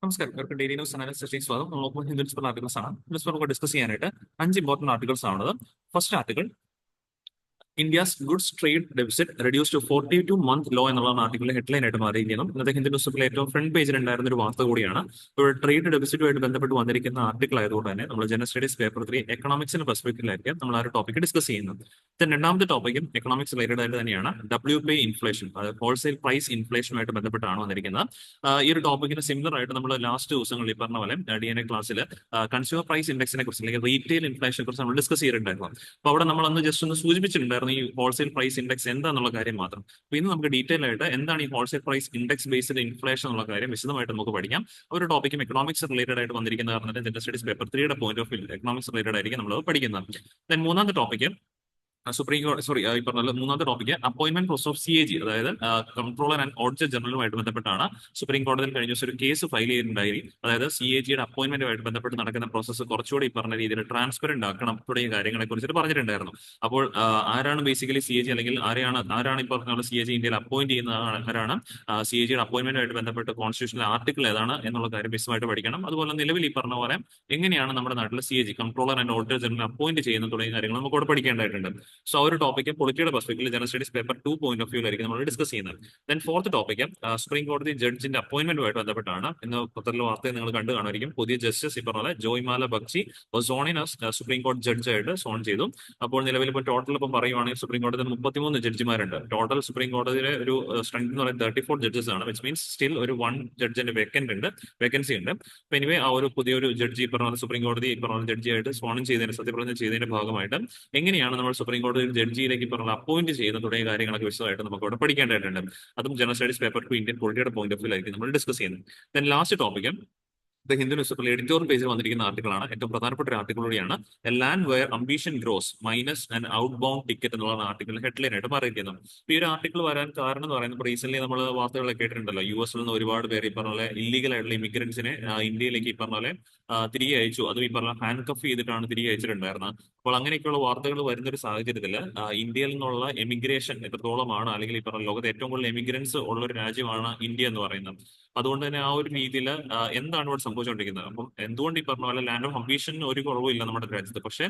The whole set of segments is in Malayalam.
നമസ്കാരം. ഇവർക്ക് ഡെയിലി ന്യൂസ് അനാലിസിലേക്ക് സ്വാഗതം. നമ്മൾ ഹിന്ദു ന്യൂസ് പേപ്പർ ആർട്ടിക്കിൾസ് ആണ്. ന്യൂസ് പേപ്പർ ഡിസ്കസ് ചെയ്യാനായിട്ട് 5 ഇമ്പോർട്ടന്റ് ആർട്ടിക്കിൾസ് ആണുള്ളത്. First article India's goods trade deficit reduce to 42-month low എന്നുള്ള ആർട്ടിക്കിളിലെ ഹെഡ്ലൈൻ ആയിട്ട് മാറിയിരിക്കുന്നു. ഇന്നത്തെ ഹിന്ദു ന്യൂസ് പേപ്പറിലെ ഏറ്റവും ഫ്രണ്ട് പേജിൽ ഉണ്ടായിരുന്ന ഒരു വാർത്ത കൂടിയാണ്. ഇപ്പോൾ ട്രേഡ് ഡെഫിസിറ്റുമായിട്ട് ബന്ധപ്പെട്ട് വന്നിരിക്കുന്ന ആർട്ടിക്കിൾ ആയതുകൊണ്ട് തന്നെ നമ്മൾ ജനറൽ സ്റ്റഡീസ് പേപ്പർ 3 എക്കണോമിക്സിന്റെ പെർസ്പെക്ടീവിലായിരിക്കും നമ്മൾ ആ ഒരു ടോപ്പിക് ഡിസ്കസ് ചെയ്യുന്നത്. രണ്ടാമത്തെ ടോപ്പിക്കും എക്കണോമിക്സ് റിലേറ്റഡ് ആയിട്ട് തന്നെയാണ്. WPI ഇൻഫ്ലേഷൻ, അതായത് ഹോൾസെയിൽ പ്രൈസ് ഇൻഫ്ലേഷനുമായിട്ട് ബന്ധപ്പെട്ടാണ് വന്നിരിക്കുന്നത്. ഈ ഒരു ടോപ്പിക്കിന് സിമിലർ ആയിട്ട് നമ്മൾ ലാസ്റ്റ് ദിവസങ്ങളിൽ ഈ പറഞ്ഞ പോലെ DNA ക്ലാസ്സിൽ കൺസ്യൂമർ പ്രൈസ് ഇൻഡെക്സിനെ കുറിച്ച് അല്ലെങ്കിൽ റീറ്റെയിൽ ഇൻഫ്ലേഷനെ കുറിച്ച് നമ്മൾ ഡിസ്കസ് ചെയ്തിട്ടുണ്ടായിരുന്നു. അപ്പോൾ അവിടെ നമ്മൾ അന്ന് ജസ്റ്റ് ഒന്ന് സൂചിപ്പിച്ചിട്ടുണ്ടായിരുന്നു ഈ ഹോൾസെയിൽ പ്രൈസ് ഇൻഡെക്സ് എന്താണെന്നുള്ള കാര്യം മാത്രം. അപ്പോൾ ഇന്ന് നമുക്ക് ഡീറ്റെയിൽ ആയിട്ട് എന്താണ് ഈ wholesale price index based inflation എന്നുള്ള കാര്യം വിശദമായിട്ട് നമുക്ക് പഠിക്കാം. ഒരു ടോപ്പിക്കും എക്കണോമിക്സ് റിലേറ്റഡ് ആയിട്ട് വന്നിരിക്കുന്ന കാരണം general studies paper 3 point of view economics related ആയിരിക്കും നമ്മൾ പഠിക്കുന്നത്. മൂന്നാമത്തെ ടോപ്പിക്ക് ഈ പറഞ്ഞ മൂന്നാമത്തെ topic appointment process of CAG, അതായത് കൺട്രോളർ ആൻഡ് ഓഡിറ്റർ ജനറലുമായിട്ട് ബന്ധപ്പെട്ടാണ്. സുപ്രീം കോടതിയിൽ കഴിഞ്ഞ ദിവസം ഒരു കേസ് ഫയൽ ചെയ്തിട്ടുണ്ടായി. അതായത് CAGയുടെ അപ്പോയിന്റ്മെന്റുമായിട്ട് ബന്ധപ്പെട്ട് നടക്കുന്ന പ്രോസസ്സ് കുറച്ചുകൂടി ഈ പറഞ്ഞ രീതിയിൽ ട്രാൻസ്പെറന്റ് ആക്കണം തുടങ്ങിയ കാര്യങ്ങളെ കുറിച്ചിട്ട് പറഞ്ഞിട്ടുണ്ടായിരുന്നു. അപ്പോൾ ആരാണ് ബേസിക്കലി CAG, അല്ലെങ്കിൽ ആരാണ് ഈ പറഞ്ഞ CAG ഇന്ത്യയിൽ അപ്പോയിന്റ് ചെയ്യുന്ന ആരാണ്, CAGയുടെ അപ്പോയിന്റ്മെന്റുമായിട്ട് ബന്ധപ്പെട്ട് കോൺസ്റ്റിറ്റ്യൂഷണൽ ആർട്ടിക്കിൾ ഏതാണ് എന്നുള്ള കാര്യം വിശദമായിട്ട് പഠിക്കണം. അതുപോലെ നിലവിൽ ഈ പറഞ്ഞ പോലെ എങ്ങനെയാണ് നമ്മുടെ നാട്ടിൽ CAG controller and auditor general appoint ചെയ്യുന്ന തുടങ്ങിയ കാര്യങ്ങൾ നമുക്ക് ഇവിടെ പഠിക്കേണ്ടതായിട്ടുണ്ട്. സോ ഒരു ടോപ്പിക്ക് പൊളിറ്റിയുടെ പെർസ്പെക്ടീവിൽ general studies paper 2 point of വ്യൂലായിരിക്കും നമ്മൾ ഡിസ്കസ് ചെയ്യുന്നത്. ദെൻ ഫോർത്ത് ടോപ്പിക്ക് സുപ്രീം കോടതി ജഡ്ജിന്റെ അപ്പോയിന്റ്മെന്റുമായിട്ട് ബന്ധപ്പെട്ടാണ്. ഇന്ന് പത്രത്തിലെ വാർത്തയിൽ നിങ്ങൾ കണ്ടു കാണുമായിരിക്കും. പുതിയ ജസ്റ്റിസ് ഈ പറഞ്ഞ പോലെ ജോയ്മാല ബഗ്ചി സോണിനെ സുപ്രീം കോടതി ജഡ്ജായിട്ട് സോൺ ചെയ്തു. അപ്പോൾ നിലവിൽ ഇപ്പോൾ ടോട്ടൽ ഇപ്പം പറയുവാണെങ്കിൽ സുപ്രീം കോടതിയിൽ 33 ജഡ്ജിമാരുണ്ട്. ടോട്ടൽ സുപ്രീം കോടതിയിലെ ഒരു സ്ട്രെങ്ത് എന്ന് പറയുന്നത് 34 ജഡ്ജസ് ആണ്. വിച്ച് മീൻസ് സ്റ്റിൽ ഒരു 1 ജഡ്ജിന്റെ വേക്കൻസി ഉണ്ട്. അപ്പൊ എനിവേ ആ ഒരു പുതിയൊരു ജഡ്ജി ഈ പറഞ്ഞ സുപ്രീം കോടതി ഈ പറഞ്ഞ ജഡ്ജിയായിട്ട് സോൺ ചെയ്തതിന് സത്യപ്രതിജ്ഞ ചെയ്തതിന്റെ ഭാഗമായിട്ട് എങ്ങനെയാണ് നമ്മൾ സുപ്രീം കോടതി ജഡ്ജിയിലേക്ക് പറഞ്ഞ അപ്പോയിന്റ് ചെയ്യുന്ന തുടങ്ങിയ കാര്യങ്ങളൊക്കെ വിശദമായിട്ട് നമുക്ക് ഇവിടെ പഠിക്കേണ്ടതായിട്ടുണ്ട്. അതും ജനറൽ സ്റ്റഡീസ് പേപ്പർ 2 ഇന്ത്യൻ പൊളിറ്റിയുടെ പോയിന്റ് ഓഫ് വ്യൂലായിരിക്കും നമ്മൾ ഡിസ്കസ് ചെയ്യുന്നത്. Then last topic Hindu news പേപ്പറിൽ എഡിറ്റോറിയൽ പേജിൽ വന്നിരിക്കുന്ന ആർട്ടിക്കിളാണ്. ഏറ്റവും പ്രധാനപ്പെട്ട ഒരു ആർട്ടിക്കിൾ കൂടിയാണ്. A land where ambition grows minus and outbound ticket എന്നുള്ള ആർട്ടിക്കിൾ ഹെഡ്ലൈൻ ആയിട്ട് പറയുന്നത്. ഈ ഒരു ആർട്ടിക്കിൾ വരാൻ കാരണം എന്ന് പറയുന്നത് റീസെന്റ് നമ്മൾ വാർത്തകളൊക്കെ കേട്ടിട്ടുണ്ടല്ലോ. US നിന്ന് ഒരുപാട് പേര് ഈ പറഞ്ഞ പോലെ ഇല്ലീഗൽ ആയിട്ടുള്ള ഇമിഗ്രൻസിനെ ഇന്ത്യയിലേക്ക് ഈ പറഞ്ഞ പോലെ തിരികെ അയച്ചു. അതും ഈ പറഞ്ഞ ഹാൻഡ് കഫ് ചെയ്തിട്ടാണ് തിരികെ അയച്ചിട്ടുണ്ടായിരുന്നത്. അപ്പോൾ അങ്ങനെയൊക്കെയുള്ള വാർത്തകൾ വരുന്ന ഒരു സാഹചര്യത്തിൽ ഇന്ത്യയിൽ നിന്നുള്ള എമിഗ്രേഷൻ എത്രത്തോളമാണ്, അല്ലെങ്കിൽ ഈ പറഞ്ഞ ലോകത്തെ ഏറ്റവും കൂടുതൽ എമിഗ്രൻസ് ഉള്ള ഒരു രാജ്യമാണ് ഇന്ത്യ എന്ന് പറയുന്നത്. അതുകൊണ്ട് തന്നെ ആ ഒരു രീതിയിൽ എന്താണ് ഇവിടെ സംഭവിച്ചുകൊണ്ടിരിക്കുന്നത്? അപ്പം എന്തുകൊണ്ട് ഈ പറഞ്ഞ പോലെ ലാൻഡ് ഓഫ് അംബിഷൻ ഒരു കുറവില്ല നമ്മുടെ രാജ്യത്ത്. പക്ഷേ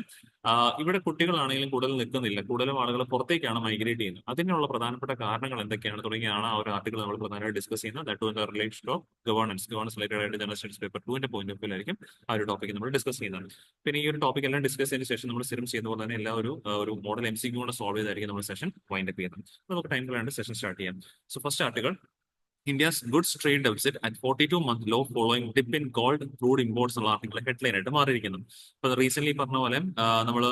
ഇവിടെ കുട്ടികളാണെങ്കിലും കൂടുതൽ നിൽക്കുന്നില്ല. കൂടുതലും ആളുകൾ പുറത്തേക്കാണ് മൈഗ്രേറ്റ് ചെയ്യുന്നത്. അതിനുള്ള പ്രധാനപ്പെട്ട കാരണങ്ങൾ എന്തൊക്കെയാണ് തുടങ്ങിയാണ് ആ ഒരു ആർട്ടിക്കിൾ നമ്മൾ പ്രധാനമായിട്ട് ഡിസ്കസ് ചെയ്യുന്നത്. That to related to governance related ആയിട്ട് general studies paper 2 point of വ്യൂലായിരിക്കും ആ ഒരു ടോപ്പിക് നമ്മൾ ഡിസ്കസ് ചെയ്യുന്നത്. പിന്നെ ഈ ഒരു ടോപ്പിക് എല്ലാം ഡിസ്കസ് ചെയ്തതിന് ശേഷം നമ്മൾ സ്ഥിരം ചെയ്യുന്ന പോലെ തന്നെ എല്ലാ ഒരു മോഡൽ MCQ കൊണ്ട് സോൾവ് ചെയ്തായിരിക്കും നമ്മൾ സെഷൻ വൈൻഡ് അപ്പ് ചെയ്യുന്നത്. നമുക്ക് ടൈം കളയാണ്ട് സെഷൻ സ്റ്റാർട്ട് ചെയ്യാം. So first article India's goods trade deficit at 42-month low following dip in gold crude imports എന്നുള്ള ആർട്ടിക്കിൾ ഹെഡ്ലൈൻ ആയിട്ട് മാറിയിരിക്കുന്നു. അപ്പൊ റീസെന്റ് പറഞ്ഞ പോലെ നമ്മൾ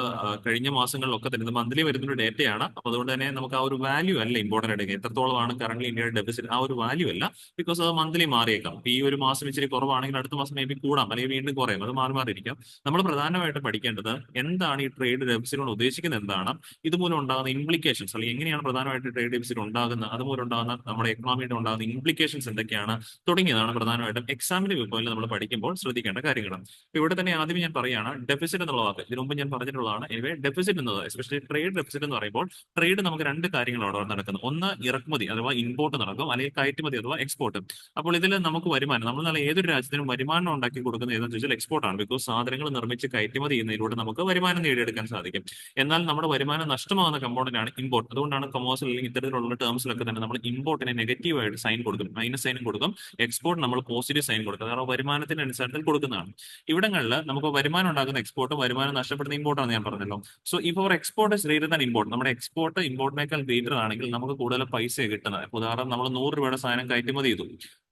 കഴിഞ്ഞ മാസങ്ങളിലൊക്കെ തന്നെ മന്ത്ലി വരുന്ന ഡേറ്റയാണ്. അപ്പൊ അതുകൊണ്ട് തന്നെ നമുക്ക് ആ ഒരു വാല്യൂ അല്ല ഇമ്പോർട്ടന്റ് ആയിട്ട് എത്രത്തോളമാണ് കറന്റ് ഇന്ത്യയുടെ ഡെഫിസിറ്റ്, ആ ഒരു വാല്യൂ അല്ല. ബിക്കോസ് അത് മന്ത്ലി മാറിയേക്കാം. ഈ ഒരു മാസം ഇച്ചിരി കുറവാണെങ്കിൽ അടുത്ത മാസം മേ ബി കൂടാം, അല്ലെങ്കിൽ വീണ്ടും കുറയും. അത് മാറിയിരിക്കാം. നമ്മൾ പ്രധാനമായിട്ട് പഠിക്കേണ്ടത് എന്താണ് ഈ ട്രേഡ് ഡെഫിസിറ്റ് കൊണ്ട് ഉദ്ദേശിക്കുന്നത്, എന്താണ് ഇതുമൂലം ഉണ്ടാകുന്ന ഇംപ്ലിക്കേഷൻസ്, അല്ലെങ്കിൽ എങ്ങനെയാണ് പ്രധാനമായിട്ട് ട്രേഡ് ഡെഫിസിറ്റ് ഉണ്ടാകുന്നത്, അതുമൂലം ഉണ്ടാകുന്ന നമ്മുടെ എക്കണോമിയുടെ ഉണ്ടാകുന്ന ഇംപ്ലിക്കേഷൻസ് എന്തൊക്കെയാണ് തുടങ്ങിയതാണ് പ്രധാനമായിട്ടും എക്സാമിന്റെ വ്യൂ പോയിന്റിൽ നമ്മൾ പഠിക്കുമ്പോൾ ശ്രദ്ധിക്കേണ്ട കാര്യങ്ങൾ. ഇവിടെ തന്നെ ആദ്യം ഞാൻ പറയുകയാണ് ഡെഫിസിറ്റ് എന്നുള്ള വാക്ക് ഇതിനു മുമ്പ് ഞാൻ പറഞ്ഞിട്ടുള്ളതാണ്. എനിവേ ഡെഫിസിറ്റ് എന്നത് എസ്പെഷ്യലി ട്രേഡ് ഡെഫിസിറ്റ് എന്ന് പറയുമ്പോൾ ട്രേഡ് നമുക്ക് രണ്ട് കാര്യങ്ങളോട് നടക്കുന്നത്. ഒന്ന് ഇറക്കുമതി അഥവാ ഇമ്പോർട്ട് നടക്കും, അല്ലെങ്കിൽ കയറ്റുമതി അഥവാ എക്സ്പോർട്ട്. അപ്പോൾ ഇതിൽ നമുക്ക് വരുമാനം, നമ്മൾ നല്ല ഏതൊരു രാജ്യത്തിനും വരുമാനം ഉണ്ടാക്കി കൊടുക്കുന്നത് ഏതെന്ന് ചോദിച്ചാൽ എക്സ്പോർട്ടാണ്. ബിക്കോസ് സാധനങ്ങൾ നിർമ്മിച്ച് കയറ്റുമതി ചെയ്യുന്നതിലൂടെ നമുക്ക് വരുമാനം നേടിയെടുക്കാൻ സാധിക്കും. എന്നാൽ നമ്മുടെ വരുമാനം നഷ്ടമാകുന്ന കമ്പോണന്റ് ആണ് ഇമ്പോർട്ട്. അതുകൊണ്ടാണ് കൊമേഴ്സിൽ അല്ലെങ്കിൽ ഇത്തരത്തിലുള്ള ടേംസിലൊക്കെ തന്നെ നമ്മൾ ഇമ്പോർട്ടിനെ നെഗറ്റീവായിട്ട് സൈൻ കൊടുക്കും, മൈനസ് സൈനും കൊടുക്കും. എക്സ്പോർട്ട് നമ്മൾ പോസിറ്റീവ് സൈൻ കൊടുക്കും. കാരണം വരുമാനത്തിന്റെ അടിസ്ഥാനത്തിൽ കൊടുക്കുന്നതാണ്. ഇവിടങ്ങളിൽ നമുക്ക് വരുമാനം ഉണ്ടാകുന്ന എക്സ്പോർട്ടും വരുമാനം നഷ്ടപ്പെടുന്ന ഇമ്പോർട്ടാണ് ഞാൻ പറഞ്ഞല്ലോ. സോ ഇപ്പോൾ export is greater than import. നമ്മുടെ എക്സ്പോർട്ട് ഇമ്പോർട്ടിനേക്കാൾ ഗ്രേറ്റർ ആണെങ്കിൽ നമുക്ക് കൂടുതൽ പൈസ കിട്ടുന്നത്. ഉദാഹരണം നമ്മൾ 100 രൂപയുടെ സാധനം കയറ്റുമതി ചെയ്തു,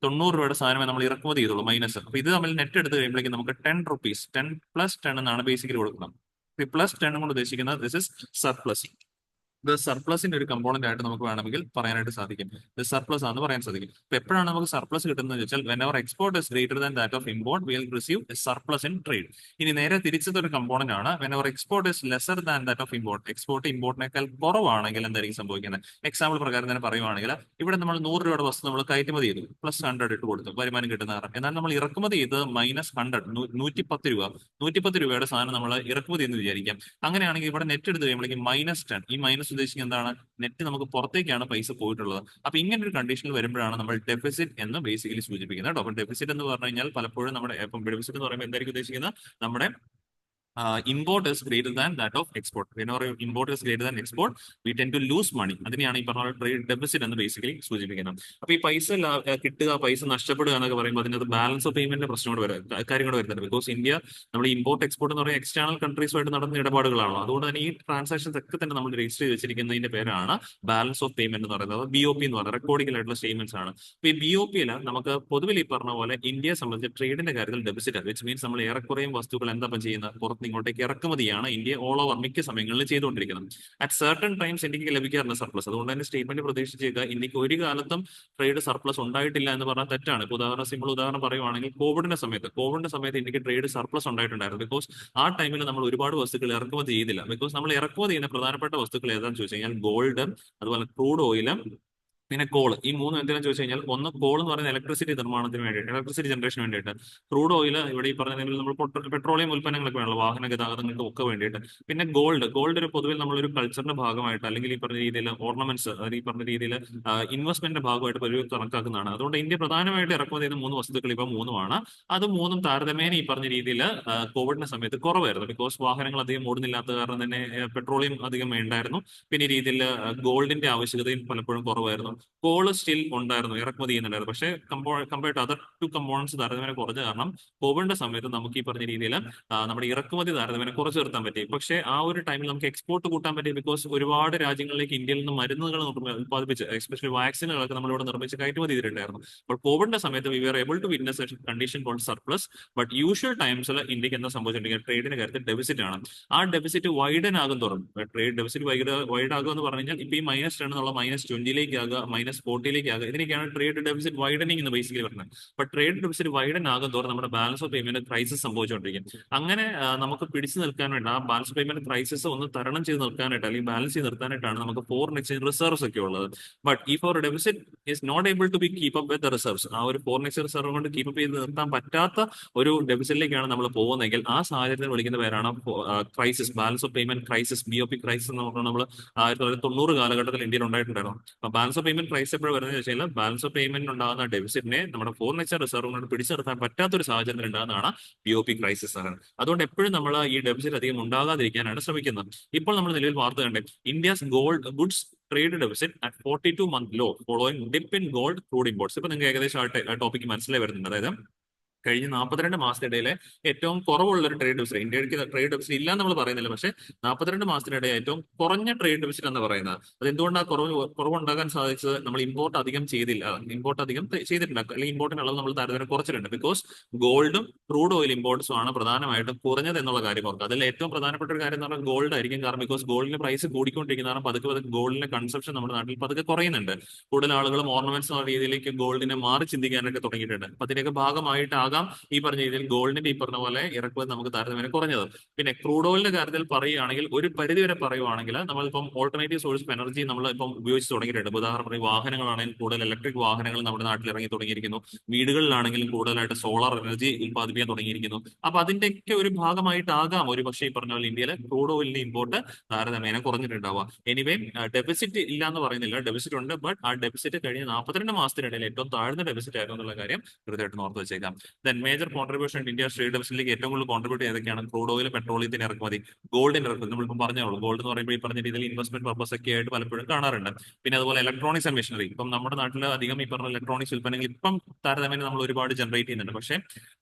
90 രൂപയുടെ സാധനമേ നമ്മൾ ഇറക്കുമതി ചെയ്തുള്ളൂ മൈനസ്. അപ്പൊ ഇത് തമ്മിൽ നെറ്റ് എടുത്ത് കഴിയുമ്പോഴേക്കും നമുക്ക് 10 rupees 10 + 10 എന്നാണ് ബേസിക്കലി കൊടുക്കുന്നത്. +10 കൊണ്ട് ഉദ്ദേശിക്കുന്നത് ദിസ് ഇസ് സർപ്ലസ്. ഇത് സർപ്ലസിന്റെ ഒരു കമ്പോണന്റ് ആയിട്ട് നമുക്ക് വേണമെങ്കിൽ പറയാനായിട്ട് സാധിക്കും. ഇത് സർപ്ലസ് ആണെന്ന് പറയാൻ സാധിക്കും. അപ്പൊ എപ്പോഴാണ് നമുക്ക് സർപ്ലസ് കിട്ടുന്നത് വെച്ചാൽ whenever export is greater than that of import we will receive a surplus in trade. ഇനി നേരെ തിരിച്ചത് ഒരു കമ്പോണന്റ് ആണ്. whenever export is lesser than that of import, export ഇമ്പോർട്ടിനേക്കാൾ കുറവാണെങ്കിൽ എന്തായിരിക്കും സംഭവിക്കുന്നത്? എക്സാമ്പിൾ പ്രകാരം തന്നെ പറയുവാണെങ്കിൽ ഇവിടെ നമ്മൾ 100 രൂപയുടെ വസ്തു നമ്മൾ കയറ്റുമതി ചെയ്തു, +100 ഇട്ട് കൊടുത്തു വരുമാനം കിട്ടുന്ന കാരണം. എന്നാൽ നമ്മൾ ഇറക്കുമതി ചെയ്ത് -100 110 രൂപ, 110 രൂപയുടെ സാധനം നമ്മൾ ഇറക്കുമതി എന്ന് വിചാരിക്കാം. അങ്ങനെയാണെങ്കിൽ ഇവിടെ നെറ്റ് എടുത്ത് കഴിയുമ്പോഴേക്കും -10 ഈ മൈനസ് ഉദ്ദേശിക്കുന്നത് എന്താണ്? നെറ്റ് നമുക്ക് പുറത്തേക്കാണ് പൈസ പോയിട്ടുള്ളത്. അപ്പൊ ഇങ്ങനെ ഒരു കണ്ടീഷനിൽ വരുമ്പോഴാണ് നമ്മൾ ഡെഫിസിറ്റ് എന്ന് ബേസിക്കലി സൂചിപ്പിക്കുന്നത് കേട്ടോ. അപ്പൊ ഡെഫിസിറ്റ് എന്ന് പറഞ്ഞു കഴിഞ്ഞാൽ പലപ്പോഴും നമ്മുടെ ഇപ്പം ഡെഫിസിറ്റ് എന്ന് പറയുമ്പോൾ എന്തായിരിക്കും ഉദ്ദേശിക്കുന്നത്? നമ്മുടെ import is greater than that of export. Whenever import is greater than export, we tend to lose money. അതിനെയാണ് ഈ പറഞ്ഞ ട്രേഡ് ഡെഫിസിറ്റ് എന്ന് ബേസിക്കലി സൂചിപ്പിക്കുന്നത്. അപ്പൊ ഈ പൈസ കിട്ടുക, പൈസ നഷ്ടപ്പെടുക എന്നൊക്കെ പറയുമ്പോൾ അതിനകത്ത് ബാലൻസ് ഓഫ് പേയ്മെന്റ് പ്രശ്നങ്ങൾ കാര്യങ്ങൾ വരുന്നുണ്ട്. ബിക്കോസ് ഇന്ത്യ നമ്മൾ ഇമ്പോർട്ട് എക്സ്പോർട്ട് എന്ന് പറയുന്ന എക്സ്റ്റേണൽ കൺട്രീസുമായിട്ട് നടന്ന ഇടപാടുകളാണോ, അതുകൊണ്ട് തന്നെ ഈ ട്രാൻസാക്ഷൻസ് ഒക്കെ തന്നെ നമ്മൾ രജിസ്റ്റർ ചെയ്ത് വെച്ചിരിക്കുന്നതിന്റെ പേരാണ് ബാലൻസ് ഓഫ് പേയ്മെന്റ് എന്ന് പറയുന്നത്. BOP എന്ന് പറയുന്നത് റെക്കോർഡിംഗ് ആയിട്ടുള്ള സ്റ്റേറ്റ്മെന്റ്സ് ആണ്. അപ്പൊ ഈ BOP-യിൽ നമുക്ക് പൊതുവിൽ ഈ പറഞ്ഞ പോലെ ഇന്ത്യയെ സംബന്ധിച്ച് ട്രേഡിന്റെ കാര്യത്തിൽ ഡെഫിസിറ്റ്, വിച്ച് മീൻസ് നമ്മൾ ഏറെക്കുറയും വസ്തുക്കൾ എന്താ ചെയ്യുന്നത്, പുറത്ത് ഇങ്ങോട്ടേക്ക് ഇറക്കുമതിയാണ് ഇന്ത്യ ഓൾ ഓവർ മിക്ക സമയങ്ങളിൽ ചെയ്തുകൊണ്ടിരിക്കുന്നത്. അറ്റ് സർട്ടൺ ടൈംസ് ഇന്ത്യക്ക് ലഭിക്കാറുണ്ട് സർപ്ലസ്. അതുകൊണ്ട് തന്നെ സ്റ്റേറ്റ്മെന്റ് പ്രതീക്ഷിച്ചേക്കുക ഇന്ത്യക്ക് ഒരു കാലത്തും ട്രേഡ് സർപ്ലസ് ഉണ്ടായിട്ടില്ല എന്ന് പറഞ്ഞാൽ തെറ്റാണ്. ഇപ്പൊ സിമ്പിൾ ഉദാഹരണം പറയുവാണെങ്കിൽ കോവിഡിന്റെ സമയത്ത് ഇന്ത്യക്ക് ട്രേഡ് സർപ്ലസ് ഉണ്ടായിട്ടുണ്ടായിരുന്നു. ബിക്കോസ് ആ ടൈമിൽ നമ്മൾ ഒരുപാട് വസ്തുക്കൾ ഇറക്കുമതി ചെയ്തില്ല. ബിക്കോസ് നമ്മൾ ഇറക്കുമതി ചെയ്യുന്ന പ്രധാനപ്പെട്ട വസ്തുക്കൾ ഏതാണെന്ന് ചോദിച്ചു കഴിഞ്ഞാൽ ഗോൾഡ്, അതുപോലെ ക്രൂഡ് ഓയിൽ, പിന്നെ കോൾ. ഈ മൂന്നും എന്തിനാന്ന് ചോദിച്ചു കഴിഞ്ഞാൽ ഒന്ന് കോൾ എന്ന് പറയുന്ന ഇലക്ട്രിസിറ്റി നിർമ്മാണത്തിന് വേണ്ടിയിട്ട്, ഇലക്ട്രിസിറ്റി ജനറേഷന് വേണ്ടിയിട്ട്. ക്രൂഡ് ഓയിൽ ഇവിടെ ഈ പറഞ്ഞ നമ്മൾ പെട്രോളിയം ഉൽപ്പന്നങ്ങളൊക്കെ വേണമല്ലോ, വാഹന ഗതാഗതങ്ങൾക്ക് ഒക്കെ വേണ്ടിയിട്ട്. പിന്നെ ഗോൾഡ് ഒരു പൊതുവെ നമ്മളൊരു കൾച്ചറിന്റെ ഭാഗമായിട്ട് അല്ലെങ്കിൽ ഈ പറഞ്ഞ രീതിയിൽ ഓർണമെന്റ്സ്, അതായത് ഈ പറഞ്ഞ രീതിയിൽ ഇൻവെസ്റ്റ്മെന്റിന്റെ ഭാഗമായിട്ട് പൊതുവെ കണക്കാക്കുന്നതാണ്. അതുകൊണ്ട് ഇന്ത്യ പ്രധാനമായിട്ട് ഇറക്കുമതി ചെയ്യുന്ന മൂന്ന് വസ്തുക്കൾ ഇപ്പൊ മൂന്നുമാണ്. അത് മൂന്നും താരതമ്യേന ഈ പറഞ്ഞ രീതിയിൽ കോവിഡിന്റെ സമയത്ത് കുറവായിരുന്നു. ബിക്കോസ് വാഹനങ്ങൾ അധികം ഓടുന്നില്ലാത്ത കാരണം തന്നെ പെട്രോളിയം അധികം വേണ്ടായിരുന്നു. പിന്നെ ഈ രീതിയിൽ ഗോൾഡിന്റെ ആവശ്യകതയും പലപ്പോഴും കുറവായിരുന്നു. കോള് സ്റ്റിൽ ഉണ്ടായിരുന്നു, ഇറക്കുമതി ചെയ്യുന്നുണ്ടായിരുന്നു. പക്ഷേ കമ്പയർഡ് അതർ ടു കമ്പോണൻസ് താരതമ്യേന കുറഞ്ഞ കാരണം കോവിഡിന്റെ സമയത്ത് നമുക്ക് ഈ പറഞ്ഞ രീതിയിൽ നമ്മുടെ ഇറക്കുമതി താരതമ്യേന കുറച്ച് നിർത്താൻ പറ്റി. പക്ഷേ ആ ഒരു ടൈമിൽ നമുക്ക് എക്സ്പോർട്ട് കൂട്ടാൻ പറ്റി. ബിക്കോസ് ഒരുപാട് രാജ്യങ്ങളിലേക്ക് ഇന്ത്യയിൽ നിന്ന് മരുന്നുകൾ ഉത്പാദിപ്പിച്ച്, എസ്പെഷ്യലി വാക്സിനുകളൊക്കെ നമ്മളിവിടെ നിർമ്മിച്ച് കയറ്റുമതി ചെയ്തിട്ടുണ്ടായിരുന്നു. അപ്പോൾ കോവിഡിന്റെ സമയത്ത് we were able to witness condition called surplus. But usual ടൈംസിൽ ഇന്ത്യക്ക് എന്താ സംഭവിച്ചിട്ടുണ്ടെങ്കിൽ ട്രേഡിന്റെ കാര്യത്തിൽ ഡെഫിസിറ്റ് ആണ്. ആ ഡെഫിസിറ്റ് വൈഡൻ ആകും തോറും ട്രേഡ് ഡെഫിസിറ്റ് വൈഡ് ആകുക എന്ന് പറഞ്ഞു കഴിഞ്ഞാൽ ഇപ്പൊ ഈ -10 എന്നുള്ള -20 ആകുക, -40 ആകുക, ഇതിനൊക്കെയാണ് ട്രേഡ് ഡെഫിസിറ്റ് വൈഡനിങ് എന്ന് ബേസിക്കലി പറയുന്നത്. അപ്പൊ ട്രേഡ് ഡെഫിസിറ്റ് വൈഡൻ ആകും തോറും നമ്മുടെ ബാലൻസ് ഓഫ് പേയ്മെന്റ് ക്രൈസിസ് സംഭവിച്ചുകൊണ്ടിരിക്കും. അങ്ങനെ നമുക്ക് പിടിച്ചു നിൽക്കാൻ വേണ്ടി ആ ബാലൻസ് ഓഫ് പേയ്മെന്റ് ക്രൈസിസ് ഒന്ന് തരണം ചെയ്ത് നിൽക്കാനായിട്ട് അല്ലെങ്കിൽ ബാലൻസ് ചെയ്ത് നിർത്താനായിട്ടാണ് നമുക്ക് ഫോറിൻ എക്സ്ചേഞ്ച് റിസർവ്സ് ഒക്കെ ഉള്ളത്. ബട്ട് ഈ for deficit is not able to be keep up with the reserves. ആ ഒരു ഫോറിൻ എക്സ്ചേഞ്ച് റിസർവ് കൊണ്ട് കീപ്പ് അപ്പ് ചെയ്ത് നിർത്താൻ പറ്റാത്ത ഒരു ഡെഫിസിറ്റിലേക്കാണ് നമ്മൾ പോകുന്നതെങ്കിൽ ആ സാഹചര്യത്തിൽ വിളിക്കുന്ന പേരാണ് crisis, balance of payment crisis, BOP crisis എന്ന് പറഞ്ഞാൽ നമ്മൾ 1990 കാലഘട്ടത്തിൽ ഇന്ത്യയിൽ ഉണ്ടായിട്ടുണ്ടായിരുന്നു. അപ്പൊ ബാലൻസ് ഓഫ് പേയ്മെന്റ് ക്രൈസിസ് എപ്പോഴും വരുന്നത് വെച്ചാൽ ബാലൻസ് ഓഫ് പേയ്മെന്റ് ഉണ്ടാകുന്ന ഡെഫിസിറ്റിനെ നമ്മുടെ ഫോറിൻ എക്സ്ചേഞ്ച് റിസർവ് കൊണ്ട് പിടിച്ചു നിർത്താൻ പറ്റാത്തൊരു സാഹചര്യത്തിൽ ഉണ്ടാകുന്നതാണ് BOP ക്രൈസിസ് ആണ്. അതുകൊണ്ട് എപ്പോഴും നമ്മൾ ഈ ഡെഫിസിറ്റ് അധികം ഉണ്ടാകാതിരിക്കാനാണ് ശ്രമിക്കുന്നത്. ഇപ്പോൾ നമ്മൾ നിലവിൽ വാർത്ത കണ്ടേ, India's goods trade deficit at 42-month low following dip in gold crude imports. ഇപ്പൊ നിങ്ങൾക്ക് ഏകദേശം ആ ടോപ്പിക്ക് മനസ്സിലായി വരുന്നുണ്ട്. അതായത് കഴിഞ്ഞ 42 മാസത്തിനിടയിലെ ഏറ്റവും കുറവുള്ള ഒരു ട്രേഡ് ഡെഫിസിറ്റ്, ഇന്ത്യക്ക് ട്രേഡ് ഡെഫിസിറ്റ് ഇല്ല നമ്മൾ പറയുന്നില്ല, പക്ഷേ 42 മാസത്തിനിടെ ഏറ്റവും കുറഞ്ഞ ട്രേഡ് ഡെഫിസിറ്റ് എന്ന് പറയുന്നത്. അത് എന്തുകൊണ്ടാണ് കുറവുണ്ടാകാൻ സാധിച്ചത്? നമ്മൾ ഇമ്പോർട്ട് അധികം ചെയ്തിട്ടില്ല, അല്ലെങ്കിൽ ഇമ്പോർട്ടിന്റെ അളവ് നമ്മൾ താരതമ്യം കുറച്ചിട്ടുണ്ട്. ബിക്കോസ് ഗോൾഡും ക്രൂഡ് ഓയിൽ ഇമ്പോർട്ട്സും ആണ് പ്രധാനമായിട്ടും കുറഞ്ഞത് എന്നുള്ള കാര്യം ഓർക്കുക. അതിൽ ഏറ്റവും പ്രധാനപ്പെട്ട ഒരു കാര്യം എന്ന് പറഞ്ഞാൽ ഗോൾഡ് ആയിരിക്കും. കാരണം ബിക്കോസ് ഗോൾഡിന്റെ പ്രൈസ് കൂടിക്കൊണ്ടിരിക്കുന്ന കാരണം പതുക്കെ ഗോൾഡിന്റെ കൺസപ്ഷൻ നമ്മുടെ നാട്ടിൽ പതുക്കെ കുറയുന്നുണ്ട്. കൂടുതൽ ആളുകളും ഓർണമെന്റ്സ് എന്ന രീതിയിലേക്ക് ഗോൾഡിനെ മാറി ചിന്തിക്കാനൊക്കെ തുടങ്ങിയിട്ടുണ്ട്. അപ്പൊ അതിന്റെയൊക്കെ ഭാഗമായിട്ടാകാം ഈ പറഞ്ഞ രീതിയിൽ ഗോൾഡിന്റെ ഈ പറഞ്ഞ പോലെ ഇറക്കുമതി നമുക്ക് താരതമ്യേന കുറഞ്ഞത്. പിന്നെ ക്രൂഡ് ഓയിലിന്റെ കാര്യത്തിൽ പറയുകയാണെങ്കിൽ ഒരു പരിധി വരെ പറയുവാണെങ്കിൽ നമ്മളിപ്പം ഓൾട്ടർനേറ്റീവ് സോഴ്സ് ഓഫ് എനർജി നമ്മൾ ഇപ്പം ഉപയോഗിച്ച് തുടങ്ങിയിട്ടുണ്ട്. ഉദാഹരണത്തിന് വാഹനങ്ങളാണെങ്കിൽ കൂടുതൽ ഇലക്ട്രിക് വാഹനങ്ങൾ നമ്മുടെ നാട്ടിൽ ഇറങ്ങി തുടങ്ങിയിരിക്കുന്നു. വീടുകളിലാണെങ്കിലും കൂടുതലായിട്ട് സോളാർ എനർജി ഉത്പാദിപ്പിക്കാൻ തുടങ്ങിയിരിക്കുന്നു. അപ്പൊ അതിന്റെയൊക്കെ ഒരു ഭാഗമായിട്ടാകാം ഒരു പക്ഷേ ഈ പറഞ്ഞ പോലെ ഇന്ത്യയിലെ ക്രൂഡ് ഓയിലിന്റെ ഇമ്പോർട്ട് താരതമ്യേന കുറഞ്ഞിട്ടുണ്ടാവുക. എനിവേ ഡെഫിസിറ്റ് ഇല്ല എന്ന് പറയുന്നില്ല, ഡെഫിസിറ്റ് ഉണ്ട്. ബട്ട് ആ ഡെഫിസിറ്റ് കഴിഞ്ഞ 42 മാസത്തിനിടയിൽ ഏറ്റവും താഴ്ന്ന ഡെഫിസിറ്റ് ആയിരുന്നു എന്നുള്ള കാര്യം കൃത്യമായിട്ട് ഓർത്ത് വെച്ചേക്കാം. Then major contribution India trade ഡെഫിസിറ്റിലേക്ക് ഏറ്റവും കൂടുതൽ കോൺട്രിബ്യൂട്ട് ചെയ്തൊക്കെയാണ് ക്രൂഡ് ഓയിൽ, പെട്രോളിയത്തിന്റെ ഇറക്കുമതി, ഗോൾഡിന്റെ ഇറക്കുമതി. നമ്മളിപ്പോൾ പറഞ്ഞോളൂ, ഗോൾഡ് എന്ന് പറയുമ്പോൾ ഈ പറഞ്ഞ രീതിയിൽ ഇൻവെസ്റ്റ്മെന്റ് പർപ്പസ് ഒക്കെ ആയിട്ട് പലപ്പോഴും കാണാറുണ്ട്. പിന്നെ അതുപോലെ ഇലക്ട്രോണിക്സ് ആൻഡ് മെഷീനറി. ഇപ്പം നമ്മുടെ നാട്ടിൽ അധികം ഈ പറഞ്ഞ ഇലക്ട്രോണിക്സ് ഉൽപ്പന്നങ്ങൾ ഇപ്പം താരതമ്യേന നമ്മൾ ഒരുപാട് ജനറേറ്റ് ചെയ്യുന്നുണ്ട്. പക്ഷേ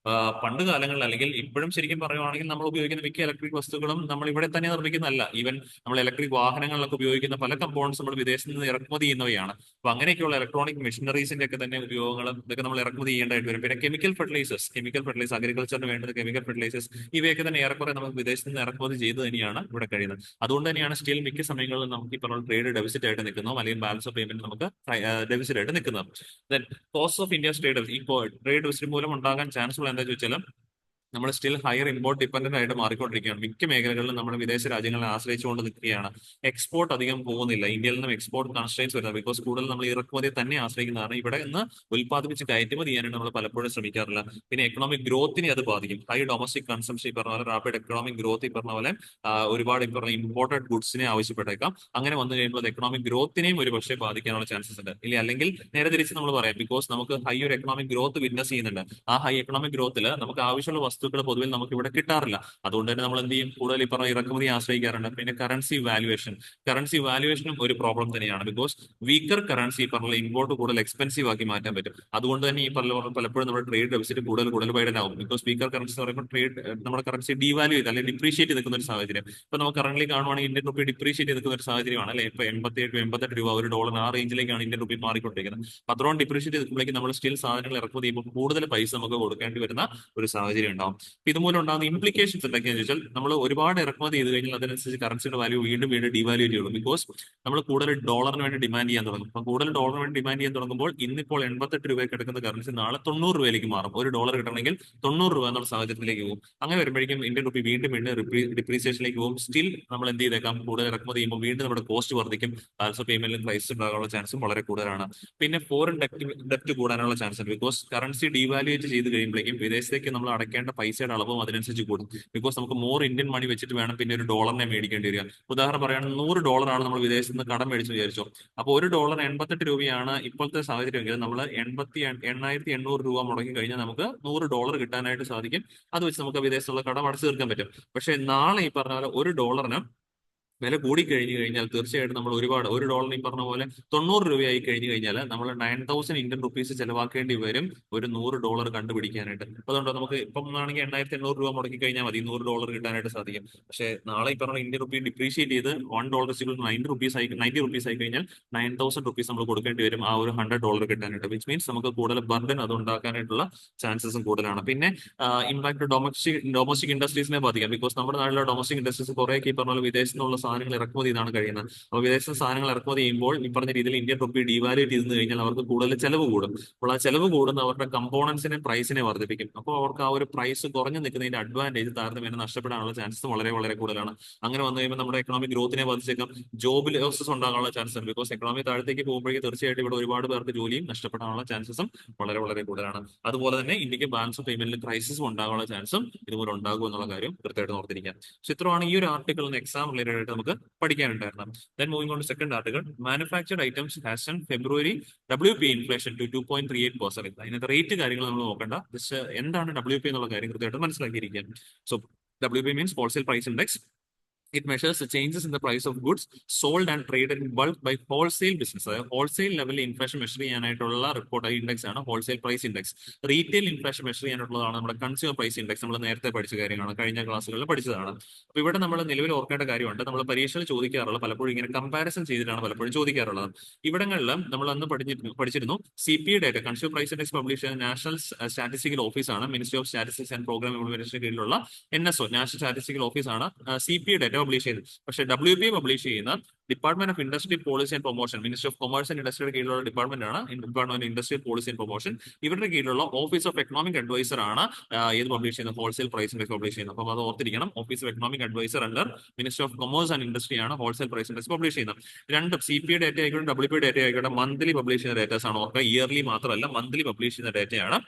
പണ്ട് കാലങ്ങളിൽ അല്ലെങ്കിൽ ഇപ്പോഴും ശരിക്കും പറയുവാണെങ്കിൽ നമ്മൾ ഉപയോഗിക്കുന്ന മിക്ക ഇലക്ട്രിക് വസ്തുക്കളും നമ്മൾ ഇവിടെ തന്നെ നിർമ്മിക്കുന്നതല്ല. ഈവൻ നമ്മൾ ഇലക്ട്രിക് വാഹനങ്ങളിലൊക്കെ ഉപയോഗിക്കുന്ന പല കമ്പോണൻസ് നമ്മൾ വിദേശത്ത് നിന്ന് ഇറക്കുമതി ചെയ്യുന്നവയാണ്. അപ്പൊ അങ്ങനെയൊക്കെയുള്ള ഇലക്ട്രോണിക് മെഷീനറീസിന്റെ ഒക്കെ തന്നെ ഉപയോഗങ്ങളും ഇതൊക്കെ നമ്മൾ ഇറക്കുമതി ചെയ്യേണ്ടതായിട്ട് വരും. പിന്നെ കെമിക്കൽ ഫെർട്ടിലൈസേഴ്സ്, അഗ്രികൾച്ചറിന് വേണ്ടത് കെമിക്കൽ ഫെർട്ടിലൈസേഴ്സ്, ഇവയൊക്കെ തന്നെ ഏറെക്കുറെ നമുക്ക് വിദേശത്ത് നിന്ന് ഇറക്കുമതി ചെയ്ത് തന്നെയാണ് ഇവിടെ കഴിയുന്നത്. അതുകൊണ്ട് തന്നെയാണ് സ്റ്റിൽ മിക്ക സമയങ്ങളിൽ നമുക്ക് ഈ പറഞ്ഞ ട്രേഡ് ഡെഫിസിറ്റ് ആയിട്ട് നിൽക്കുന്നു, അല്ലെങ്കിൽ ബാലൻസ് ഓഫ് പേയ്മെന്റ് നമുക്ക് ഡെഫിസിറ്റ് ആയിട്ട് നിൽക്കുന്നത്. Then cost of India trade, ഇപ്പോൾ ട്രേഡ് ഡെഫിസിറ്റ് മൂലം ഉണ്ടാകാൻ ചാൻസ് ഉള്ള എന്താ ചോദിച്ചാൽ നമ്മൾ സ്റ്റിൽ ഹയർ ഇമ്പോർട്ട് ഡിപ്പെൻഡന്റ് ആയിട്ട് മാറിക്കൊണ്ടിരിക്കുകയാണ്. മിക്ക മേഖലകളിലും നമ്മൾ വിദേശ രാജ്യങ്ങളെ ആശ്രയിച്ചുകൊണ്ട് നിൽക്കുകയാണ്. എക്സ്പോർട്ട് അധികം പോകുന്നില്ല. ഇന്ത്യയിൽ നിന്നും എക്സ്പോർട്ട് കൺസ്ട്രെയിൻസ് വരുന്നത് ബിക്കോസ് കൂടുതൽ നമ്മൾ ഇറക്കുമതിയെ തന്നെ ആശ്രയിക്കുന്നതാണ്. ഇവിടെ നിന്ന് ഉൽപ്പാദിപ്പിച്ച് കയറ്റുമതി ചെയ്യാനാണ് നമ്മൾ പലപ്പോഴും ശ്രമിക്കാറില്ല. പിന്നെ എക്കണോമിക് ഗ്രോത്തിനെ അത് ബാധിക്കും. ഹൈ ഡൊമസ്റ്റിക് കൺസംഷൻ ഈ പറഞ്ഞ പോലെ റാപ്പിഡ് എക്കണോമിക് ഗ്രോത്ത് ഈ പറഞ്ഞ പോലെ ഒരുപാട് ഈ പറഞ്ഞ ഇമ്പോർട്ടഡ് ഗുഡ്സിനെ ആവശ്യപ്പെട്ടേക്കാം. അങ്ങനെ വന്നു കഴിയുമ്പോൾ എക്കണോമിക് ഗ്രോത്തിനെയും ഒരു പക്ഷേ ബാധിക്കാനുള്ള ചാൻസസ് ഉണ്ട്. ഇല്ല അല്ലെങ്കിൽ നേരെ തിരിച്ച് നമ്മൾ പറയാം, ബിക്കോസ് നമുക്ക് ഹൈ ഒരു എക്കണോമിക് ഗ്രോത്ത് വിറ്റ്നസ് ചെയ്യുന്നുണ്ട്. ആ ഹൈ എക്കണോമിക് ഗ്രോത്തിൽ നമുക്ക് ആവശ്യമുള്ള വസ്തുക്കൾ പൊതുവിൽ നമുക്ക് ഇവിടെ കിട്ടാറില്ല. അതുകൊണ്ട് തന്നെ നമ്മൾ എന്ത് ചെയ്യും, കൂടുതൽ ഈ പറഞ്ഞ ഇറക്കുമതി ആശ്രയിക്കാറുണ്ട്. പിന്നെ കറൻസി വാല്യുവേഷനും ഒരു പ്രോബ്ലം തന്നെയാണ്. ബിക്കോസ് വീക്കർ കറൻസി പറഞ്ഞ ഇമ്പോർട്ട് കൂടുതൽ എക്സ്പെൻസീവ് ആക്കി മാറ്റാൻ പറ്റും. അതുകൊണ്ട് തന്നെ ഈ പറഞ്ഞ പലപ്പോഴും നമ്മുടെ ട്രേഡ് ഡെഫിസിറ്റ് കൂടുതൽ ബൈഡൻ ആവും. ബിക്കോസ് വീക്കർ കറൻസി എന്ന് പറയുമ്പോൾ നമ്മുടെ കറൻസി ഡീവാല്യൂ ചെയ്ത് അല്ലെങ്കിൽ ഡിപ്രീഷിയേറ്റ് ചെയ്ത് നിൽക്കുന്ന ഒരു സാഹചര്യം. ഇപ്പൊ നമുക്ക് കറന്റ് കാണുവാണെങ്കിൽ ഇന്ത്യൻ റുപ്പി ഡിപ്രീഷിയേറ്റ് ചെയ്ത് നിൽക്കുന്ന ഒരു സാഹചര്യമാണ് അല്ലെ. ഇപ്പൊ 88 രൂപ ഒരു ഡോളർ ആ റേഞ്ചിലേക്കാണ് ഇന്ത്യൻ റുപ്പി മാറിക്കൊണ്ടിരിക്കുന്നത്. അത്രയും ഡിപ്രീഷിയേറ്റ് ചെയ്ത് നിൽക്കുമ്പോഴേക്കും നമ്മൾ സ്റ്റിൽ സാധനങ്ങൾ ഇറക്കുമതി ചെയ്യുമ്പോൾ കൂടുതൽ പൈസ നമുക്ക് കൊടുക്കേണ്ടി വരുന്ന ഒരു സാഹചര്യം ഉണ്ടാവും. ഇതുമൂലം ഉണ്ടാകുന്ന ഇംപ്ലിക്കേഷൻസ് എന്തൊക്കെയാണെന്ന് ചോദിച്ചാൽ, നമ്മൾ ഒരുപാട് ഇറക്കുമതി ചെയ്ത് കഴിഞ്ഞാൽ അതിനനുസരിച്ച് കറൻസിയുടെ വാല്യൂ വീണ്ടും ഡിവാല്യൂറ്റ് ചെയ്യുള്ളൂ. ബിക്കോസ് നമ്മൾ കൂടുതൽ ഡോളറിന് വേണ്ടി ഡിമാൻഡ് ചെയ്യാൻ തുടങ്ങും. അപ്പോൾ കൂടുതൽ ഡോളറിന് വേണ്ടി ഡിമാൻഡ് ചെയ്യാൻ തുടങ്ങുമ്പോൾ ഇന്നിപ്പോൾ 88 രൂപയ്ക്ക് എടുക്കുന്ന കറൻസി നാളെ 90 രൂപയിലേക്ക് മാറും. ഒരു ഡോളർ കിട്ടണമെങ്കിൽ 90 രൂപ എന്നുള്ള സാഹചര്യത്തിലേക്ക് പോകും. അങ്ങനെ വരുമ്പോഴേക്കും ഇന്ത്യൻ റുപ്പി വീണ്ടും ഡിപ്രീസിയേഷനിലേക്ക് പോകും. സ്റ്റിൽ നമ്മൾ എന്ത് ചെയ്തേക്കാം, കൂടുതൽ ഇറക്കുമതി ചെയ്യുമ്പോൾ വീണ്ടും നമ്മുടെ കോസ്റ്റ് വർദ്ധിക്കും. ബാലൻസ് ഓഫ് പേയ്മെന്റിലും ക്രൈസിസ് ഉണ്ടാകാനുള്ള ചാൻസും വളരെ കൂടുതലാണ്. പിന്നെ ഫോറിൻ ഡെപ്റ്റ് കൂടാനുള്ള ചാൻസ് ഉണ്ട്. ബിക്കോസ് കറൻസി ഡീവാലുവേറ്റ് ചെയ്ത് കഴിയുമ്പോഴേക്കും വിദേശത്തേക്ക് നമ്മൾ അടയ്ക്കേണ്ട പൈസയുടെ അളവും അതിനനുസരിച്ച് കൂടും. ബിക്കോസ് നമുക്ക് മോർ ഇന്ത്യൻ മണി വെച്ചിട്ട് വേണം പിന്നെ ഒരു ഡോളറിനെ മേടിക്കേണ്ടി വരിക. ഉദാഹരണം പറയുകയാണെങ്കിൽ $100 നമ്മൾ വിദേശത്ത് നിന്ന് കടം മേടിച്ചു വിചാരിച്ചോ. അപ്പോൾ ഒരു ഡോളർ 88 രൂപയാണ് ഇപ്പോഴത്തെ സാഹചര്യമെങ്കിൽ നമ്മൾ 88,800 രൂപ മുടക്കി കഴിഞ്ഞാൽ നമുക്ക് $100 കിട്ടാനായിട്ട് സാധിക്കും. അത് വെച്ച് നമുക്ക് വിദേശത്തുള്ള കടം അടച്ചു തീർക്കാൻ പറ്റും. പക്ഷെ നാളെ ഈ പറഞ്ഞ പോലെ ഒരു ഡോളറിന് വില കൂടി കഴിഞ്ഞു കഴിഞ്ഞാൽ തീർച്ചയായിട്ടും നമ്മൾ ഒരുപാട് ഒരു ഡോളറിന് ഈ പറഞ്ഞ പോലെ 90 രൂപയായി കഴിഞ്ഞു കഴിഞ്ഞാൽ നമ്മൾ 9,000 ഇന്ത്യൻ റുപ്പീസ് ചെലവാക്കേണ്ടി വരും ഒരു $100 കണ്ടുപിടിക്കാനായിട്ട്. അതുകൊണ്ട് നമുക്ക് ഇപ്പം ആണെങ്കിൽ 8,800 രൂപ മുടക്കി കഴിഞ്ഞാൽ മതി $100 കിട്ടാനായിട്ട് സാധിക്കും. പക്ഷേ നാളെ ഈ പറഞ്ഞ ഇന്ത്യൻ റുപ്പി ഡിപ്രീഷിയേറ്റ് ചെയ്ത് $1 90 റുപ്പീസ് ആയി കഴിഞ്ഞാൽ 9,000 റുപ്പീസ് നമ്മൾ കൊടുക്കേണ്ടി വരും ആ ഒരു $100 കിട്ടാനായിട്ട്. വിച്ച് മീൻസ് നമുക്ക് കൂടുതൽ ബർഡൻ അത് ഉണ്ടാക്കാനായിട്ടുള്ള ചാൻസസും കൂടുതലാണ്. പിന്നെ ഇമ്പാക്ട് ഡൊമസ്റ്റിക് ഇൻഡസ്ട്രീസിനെ ബാധിക്കാം. ബിക്കോസ് നമ്മുടെ നാട്ടിലെ ഡൊമസ്റ്റിക് ഇൻഡസ്ട്രീസ് കുറേയൊക്കെ ഈ പറഞ്ഞ പോലെ വിദേശത്തു നിന്നുള്ള സാധനങ്ങൾ ഇറക്കുമതി ചെയ്താണ് കഴിയുന്നത്. അപ്പോൾ വിദേശ സാധനങ്ങൾ ഇറക്കുമതി ചെയ്യുമ്പോൾ ഈ പറഞ്ഞ രീതിയിൽ ഇന്ത്യൻ റുപ്പി ഡീവാലുവേറ്റ് ചെയ്ത് കഴിഞ്ഞാൽ അവർക്ക് കൂടുതൽ ചെലവ് കൂടും. അപ്പോൾ ആ ചെലവ് കൂടുന്ന അവരുടെ കമ്പോണൻസിനെ പ്രൈസിനെ വർദ്ധിപ്പിക്കും. അപ്പോൾ അവർക്ക് ആ ഒരു പ്രൈസ് കുറഞ്ഞു നിൽക്കുന്നതിന്റെ അഡ്വാൻറ്റേജ് താരതമ്യേന നഷ്ടപ്പെടാനുള്ള ചാൻസസ് വളരെ കൂടുതലാണ്. അങ്ങനെ വന്നു കഴിയുമ്പോൾ നമ്മുടെ എക്കണോമിക് ഗ്രോത്തിനെ ബാധിച്ചേക്കാം. ജോബ് ലോസസ് ഉണ്ടാകാനുള്ള ചാൻസ് ഉണ്ട്. ബിക്കോസ് എക്കണോമി താഴത്തേക്ക് പോകുമ്പോഴേക്കും തീർച്ചയായിട്ടും ഇവിടെ ഒരുപാട് പേർക്ക് ജോലിയും നഷ്ടപ്പെടാനുള്ള ചാൻസസും വളരെ കൂടുതലാണ്. അതുപോലെ തന്നെ ഇന്ത്യക്ക് ബാലൻസ് ഓഫ് പേയ്മെന്റിൽ ക്രൈസിസും ഉണ്ടാകാനുള്ള ചാൻസും ഇതുപോലെ ഉണ്ടാകും എന്നുള്ള കാര്യം കൃത്യമായിട്ട് ഓർത്തിരിക്കാം. സോ ഇത്രയാണ് ഈ ഒരു ആർട്ടിക്കിളിന് എക്സാം റിലേറ്റഡ് ആയിട്ട് നമുക്ക് പഠിക്കാനുണ്ടായിരുന്നു. Then moving on to second article, manufactured items has in February WP inflation to 2.38%. അതിനകത്ത് റേറ്റ് കാര്യങ്ങൾ നമ്മൾ നോക്കണ്ട. ജസ്റ്റ് എന്താണ് WP എന്നുള്ള കാര്യം കൃത്യമായിട്ട് മനസ്സിലാക്കിയിരിക്കുക. So WP means wholesale price index. It measures the changes in the price of goods sold and traded in bulk by wholesale business. അതായത് ഹോൾസെയിൽ ലെവലിൽ ഇൻഫ്ലേഷൻ മെഷർ ചെയ്യാനായിട്ടുള്ള റിപ്പോർട്ട് ഇൻഡെക്സ് ആണ് wholesale price index. Retail inflation measure ചെയ്യാനുള്ളതാണ് നമ്മുടെ കൺസ്യൂമർ പ്രൈസ് ഇൻഡെക്സ്. നമ്മൾ നേരത്തെ പഠിച്ച കാര്യങ്ങളാണ്, കഴിഞ്ഞ ക്ലാസ്സുകളിൽ പഠിച്ചതാണ്. അപ്പോൾ ഇവിടെ നമ്മൾ നിലവിൽ ഓർക്കേണ്ട കാര്യമുണ്ട്. നമ്മൾ പരീക്ഷയിൽ ചോദിക്കാറുള്ള പലപ്പോഴും ഇങ്ങനെ കമ്പാരിസൺ ചെയ്തിട്ടാണ് പലപ്പോഴും ചോദിക്കാറുള്ളത്. ഇവിടങ്ങളിൽ നമ്മൾ അന്ന് പഠിച്ചിരുന്നു CPI data, consumer price index publish ചെയ്യുന്ന നാഷണൽ സ്റ്റാറ്റിസ്റ്റിക്കൽ ഓഫീസാണ്. Ministry of statistics and programme implementation കീഴിലുള്ള NSO നാഷണൽ സ്റ്റാറ്റിസ്റ്റിക്കൽ ഓഫീസാണ് CPI ഡേറ്റ പബ്ലിഷ് ചെയ്തത്. പക്ഷേ WP പബ്ലിഷ് ചെയ്യുന്ന department of industry policy and promotion, ministry of commerce and ഇൻഡസ്ട്രിയുടെ കീഴിലുള്ള ഡിപ്പാർട്ട്മെന്റ് ആണ് department of industrial policy and promotion. ഇവരുടെ കീഴിലുള്ള ഓഫീസ് ഓഫ് എക്കണോമിക് അഡ്വൈസർ ആണ് ഏത് പബ്ലിഷ് ചെയ്യുന്നത്, ഹോൾസെയിൽ പ്രൈസ് ഇൻഡെക്സ് പബ്ലിഷ് ചെയ്യുന്നത്. അപ്പം അത് ഓർത്തിരിക്കണം. Office of economic adviser under ministry of commerce and industry ആണ് ഹോൾസെയിൽ പ്രൈസ് ഇൻഡെക്സ് പബ്ലിഷ് ചെയ്യുന്നത്. രണ്ടും CPI ഡേറ്റ ആയിക്കോട്ടെ WP ഡേറ്റ ആയിക്കോട്ടെ മന്ത്ലി പബ്ലിഷ് ചെയ്യുന്ന ഡേറ്റാസ് ആണ്. ഓർക്കുക, ഇയർലി മാത്രമല്ല മന്ത്ലി പബ്ലിഷ് ചെയ്യുന്ന ഡേറ്റയാണ്.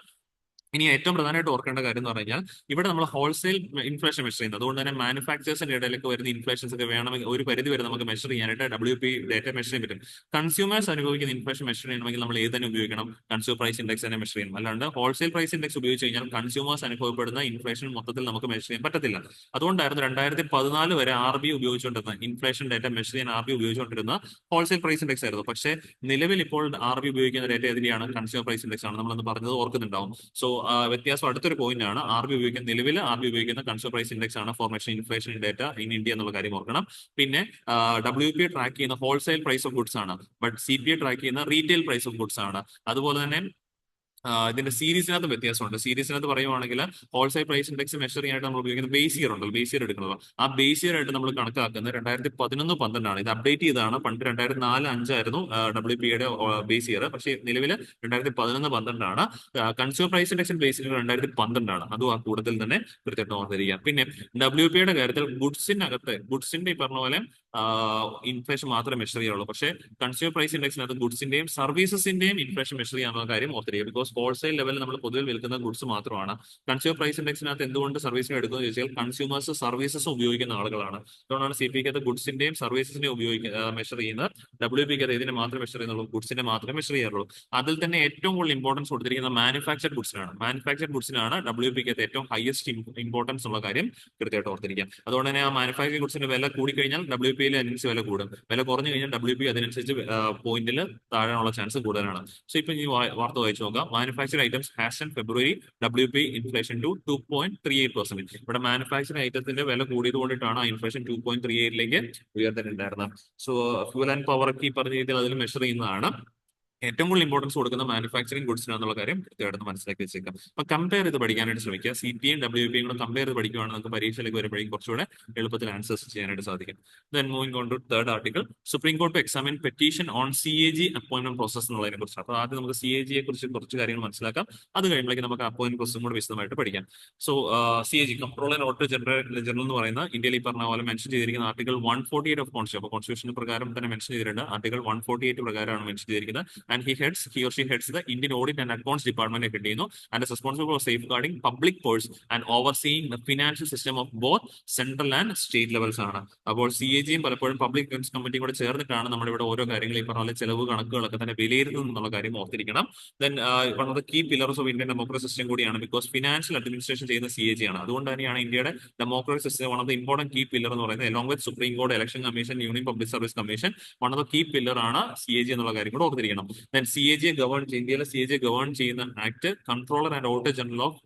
ഇനി ഏറ്റവും പ്രധാനമായിട്ട് ഓർക്കേണ്ട കാര്യം എന്ന് പറഞ്ഞാൽ ഇവിടെ നമ്മൾ ഹോൾസെയിൽ ഇൻഫ്ലേഷൻ മെഷർ ചെയ്യുന്നത്. അതുകൊണ്ട് തന്നെ മാനുഫാക്ചേഴ്സിന്റെ ഇടയിലൊക്കെ വരുന്ന ഇൻഫ്ലേഷൻസ് ഒക്കെ വേണമെങ്കിൽ ഒരു പരിധി വരെ നമുക്ക് മെഷർ ചെയ്യാനായിട്ട് WP ഡേറ്റ മെഷർ ചെയ്യാൻ പറ്റും. കൺസ്യൂമേഴ്സ് അനുഭവിക്കുന്ന ഇൻഫ്ലേഷൻ മെഷർ ചെയ്യണമെങ്കിൽ നമ്മൾ ഏത് തന്നെ ഉപയോഗിക്കണം, കൺസ്യൂമർ പ്രൈസ് ഇൻഡെക്സ് തന്നെ മെഷർ ചെയ്യണം. അല്ലാണ്ട് ഹോൾസെയിൽ പ്രൈസ് ഇൻഡെക്സ് ഉപയോഗിച്ച് കഴിഞ്ഞാൽ കൺസ്യൂമേഴ്സ് അനുഭവപ്പെടുന്ന ഇൻഫ്ലേഷൻ മൊത്തത്തിൽ നമുക്ക് മെഷർ ചെയ്യാൻ പറ്റത്തില്ല. അതുകൊണ്ടായിരുന്നു 2014 വരെ RBI ഉപയോഗിച്ചുകൊണ്ടിരുന്ന ഇൻഫ്ലേഷൻ ഡേറ്റ മെഷർ ചെയ്യാൻ RBI ഉപയോഗിച്ചുകൊണ്ടിരുന്ന ഹോൾസെയിൽ പ്രൈസ് ഇൻഡെക്സ് ആയിരുന്നു. പക്ഷേ നിലവിൽ ഇപ്പോൾ RBI ഉപയോഗിക്കുന്ന ഡേറ്റ ഏതിനെയാണ്, കൺസ്യൂമർ പ്രൈസ് ഇൻഡെക്സ് ആണ്. നമ്മളന്ന് പറഞ്ഞത് ഓർക്കുന്നുണ്ടാവും. സോ വ്യത്യാസം അടുത്തൊരു പോയിന്റ് ആണ്. നിലവിൽ RBI ഉപയോഗിക്കുന്ന കൺസ്യൂമർ പ്രൈസ് ഇൻഡെക്സ് ആണ് for measuring inflation data in India എന്നുള്ള കാര്യം ഓർക്കണം. പിന്നെ WP ട്രാക്ക് ചെയ്യുന്ന ഹോൾസെയിൽ പ്രൈസ് ഓഫ് ഗുഡ്സ് ആണ്. ബട്ട് CPI ട്രാക്ക് ചെയ്യുന്ന റീറ്റെയിൽ പ്രൈസ് ഓഫ് ഗുഡ്സ് ആണ്. അതുപോലെ തന്നെ ഇതിന്റെ സീരീസിനകത്ത് വ്യത്യാസമുണ്ട്. സീരീസിനകത്ത് പറയുവാണെങ്കിൽ ഹോൾസെയിൽ പ്രൈസ് ഇൻഡെക്സ് മെഷർ ചെയ്യാനായിട്ട് നമ്മൾ ഉപയോഗിക്കുന്ന ബേസ് ഇയർ ഉണ്ടല്ലോ, ബേസ് ഇയർ എടുക്കുന്നത്. ആ ബേസ് ഇയർ ആയിട്ട് നമ്മൾ കണക്കാക്കുന്നത് 2011-12 ഇത് അപ്ഡേറ്റ് ചെയ്താണ്. പണ്ട് 2004-5 WPയുടെ ബേസ് ഇയർ, പക്ഷേ നിലവിൽ 2011-12. Consumer price index base year 2012. അതും ആ കൂടുതൽ തന്നെ കൃത്യമായിട്ട് ഓർത്തിരിക്കുക. പിന്നെ WPയുടെ കാര്യത്തിൽ ഗുഡ്സിന്റെ ഈ പറഞ്ഞ പോലെ ഇൻഫ്ലേഷൻ മാത്രമേ മെഷർ ചെയ്യുള്ളൂ. പക്ഷേ കൺസ്യൂമർ പ്രൈസ് ഇൻഡെക്സിനകത്ത് ഗുഡ്സിന്റെയും സർവീസസിന്റെയും ഇൻഫ്ലേഷൻ മെഷർ ചെയ്യാനുള്ള കാര്യം ഓർത്തിരിക്കുക. ബിക്കോസ് ഹോൾസെയിൽ ലെവലിൽ നമ്മൾ പൊതുവെ വിൽക്കുന്ന ഗുഡ്സ് മാത്രമാണ്. കൺസ്യൂമർ പ്രൈസ് ഇൻഡെക്സിനകത്ത് എന്തുകൊണ്ട് സർവീസിനെ എടുക്കുന്നത് ചോദിച്ചാൽ കൺസ്യൂമേഴ്സ് സർവീസസ് ഉപയോഗിക്കുന്ന ആളുകളാണ്. അതുകൊണ്ടാണ് CPക്ക് ഗുഡ്സിന്റെയും സർവീസസിന്റെയും മെഷർ ചെയ്യുന്നത്. WPക്ക് ഇതിനെ മാത്രമേ മെഷർ ചെയ്യുന്നുള്ളൂ, ഗുഡ്സിനെ മാത്രമേ മെഷർ ചെയ്യാറുള്ളൂ. അതിൽ തന്നെ ഏറ്റവും കൂടുതൽ ഇമ്പോർട്ടൻസ് കൊടുത്തിരിക്കുന്നത് മാനുഫാക്ചർഡ് ഗുഡ്സിനാണ്. മാനുഫാക്ചർഡ് ഗുഡ്സിനാണ് WPക്ക് ഏറ്റവും ഹയസ്റ്റ് ഇമ്പോർട്ടൻസ് ഉള്ള കാര്യം കൃത്യമായിട്ട് ഓർത്തിരിക്കാം. അതുകൊണ്ട് തന്നെ ആ മാനുഫാക്ചറിംഗ് ഗുഡ്സിന്റെ വില കൂടിക്കഴിഞ്ഞാൽ WPയിൽ അതിനനുസരിച്ച് വില കൂടും. വില കുറഞ്ഞു കഴിഞ്ഞാൽ WP അതിനനുസരിച്ച് പോയിന്റിൽ താഴാനുള്ള ചാൻസ് കൂടുതലാണ്. സോ ഇപ്പൊ ഈ വാർത്ത വായിച്ചു നോക്കാം. Manufacturing items has in February WP inflation to 2.38%. ഇവിടെ മാനുഫാക്ചറിംഗ് ഐറ്റത്തിന്റെ വില കൂടിയത് കൊണ്ടിട്ടാണ് ആ ഇൻഫ്ലേഷൻ 2.38ലേക്ക് ഉയർന്നിട്ടുണ്ടായിരുന്നത്. സോ ഫ്യൂൽ ആൻഡ് പവർ ഒക്കെ ഈ പറഞ്ഞ രീതിയിൽ അതിൽ മെഷർ ചെയ്യുന്നതാണ്. ഏറ്റവും കൂടുതൽ ഇമ്പോർട്ടൻസ് കൊടുക്കുന്ന മാനുഫാക്ചറിംഗ് ഗുഡ്സിനാന്നുള്ള കാര്യം കൃത്യമായിട്ട് മനസ്സിലാക്കി വെച്ചേക്കാം. അപ്പൊ കമ്പയർ ചെയ്ത് പഠിക്കാനായിട്ട് ശ്രമിക്കുക. CPയും WPയും കൂടെ കമ്പയർ ചെയ്ത് പഠിക്കുകയാണെങ്കിൽ നമുക്ക് പരീക്ഷയിലേക്ക് വരുമ്പോഴേക്കും കുറച്ചുകൂടെ എളുപ്പത്തിൽ ആൻസേഴ്സ് ചെയ്യാനായിട്ട് സാധിക്കും. Then moving on to third article, Supreme Court to examine petition on CAG appointment process എന്നുള്ളതിനെ കുറിച്ച്. അപ്പൊ ആദ്യം നമുക്ക് CAG യെ കുറിച്ച് കുറച്ച് കാര്യങ്ങൾ മനസ്സിലാക്കാം. അത് കഴിയുമ്പോഴേക്കും നമുക്ക് അപ്പോയിന്റ്മെന്റ് പ്രോസസ്സും കൂടെ വിശദമായിട്ട് പഠിക്കാം. So CAG controller and auditor general എന്ന് പറയുന്ന ഇന്ത്യയിൽ ഈ പറഞ്ഞ പോലെ മെൻഷൻ ചെയ്തിരിക്കുന്ന ആർട്ടിക്കിൾ 148 ഓഫ് കോൺസ്റ്റിറ്റ്യൂഷൻ. അപ്പോൾ കോൺസ്റ്റിറ്റ്യൂഷൻ പ്രകാരം തന്നെ മെൻഷൻ ചെയ്തിട്ടുണ്ട്. ആർട്ടിക്കിൾ 148 പ്രകാരമാണ് മെൻഷൻ ചെയ്തിരിക്കുന്നത്. And he or she heads the Indian Audit and Accounts Department head and is responsible for safeguarding public purse and overseeing the financial system of both central and state levels ആണ്. അപ്പോൾ CAGയും പലപ്പോഴും പബ്ലിക് അക്കൗണ്ട്സ് കമ്മിറ്റിയും കൂടെ ചേർന്നിട്ടാണ് നമ്മുടെ ഇവിടെ ഓരോ കാര്യങ്ങൾ ഈ പറഞ്ഞ ചെലവ് കണക്കുകളൊക്കെ തന്നെ വിലയിരുത്തുന്നത് എന്നുള്ള കാര്യം ഓർത്തിരിക്കണം. Then one of the key pillars of Indian democracy system കൂടിയാണ്. ബിക്കോസ് ഫിനാൻഷ്യൽ അഡ്മിനിസ്ട്രേഷൻ ചെയ്യുന്ന CAG ആണ്. അതുകൊണ്ട് തന്നെയാണ് ഇന്ത്യയുടെ democracy system one of the important key pillar എന്ന് പറയുന്നത്. അലോങ് വിത്ത് സുപ്രീം കോടതി, election commission, union public service commission, one of the key pillar ആണ് CAG എന്നുള്ള കാര്യം കൂടെ ഓർത്തിരിക്കണം. ദെൻ ഇന്ത്യയിലെ CAG ഗവേൺ ചെയ്യുന്ന act controller and auditor general of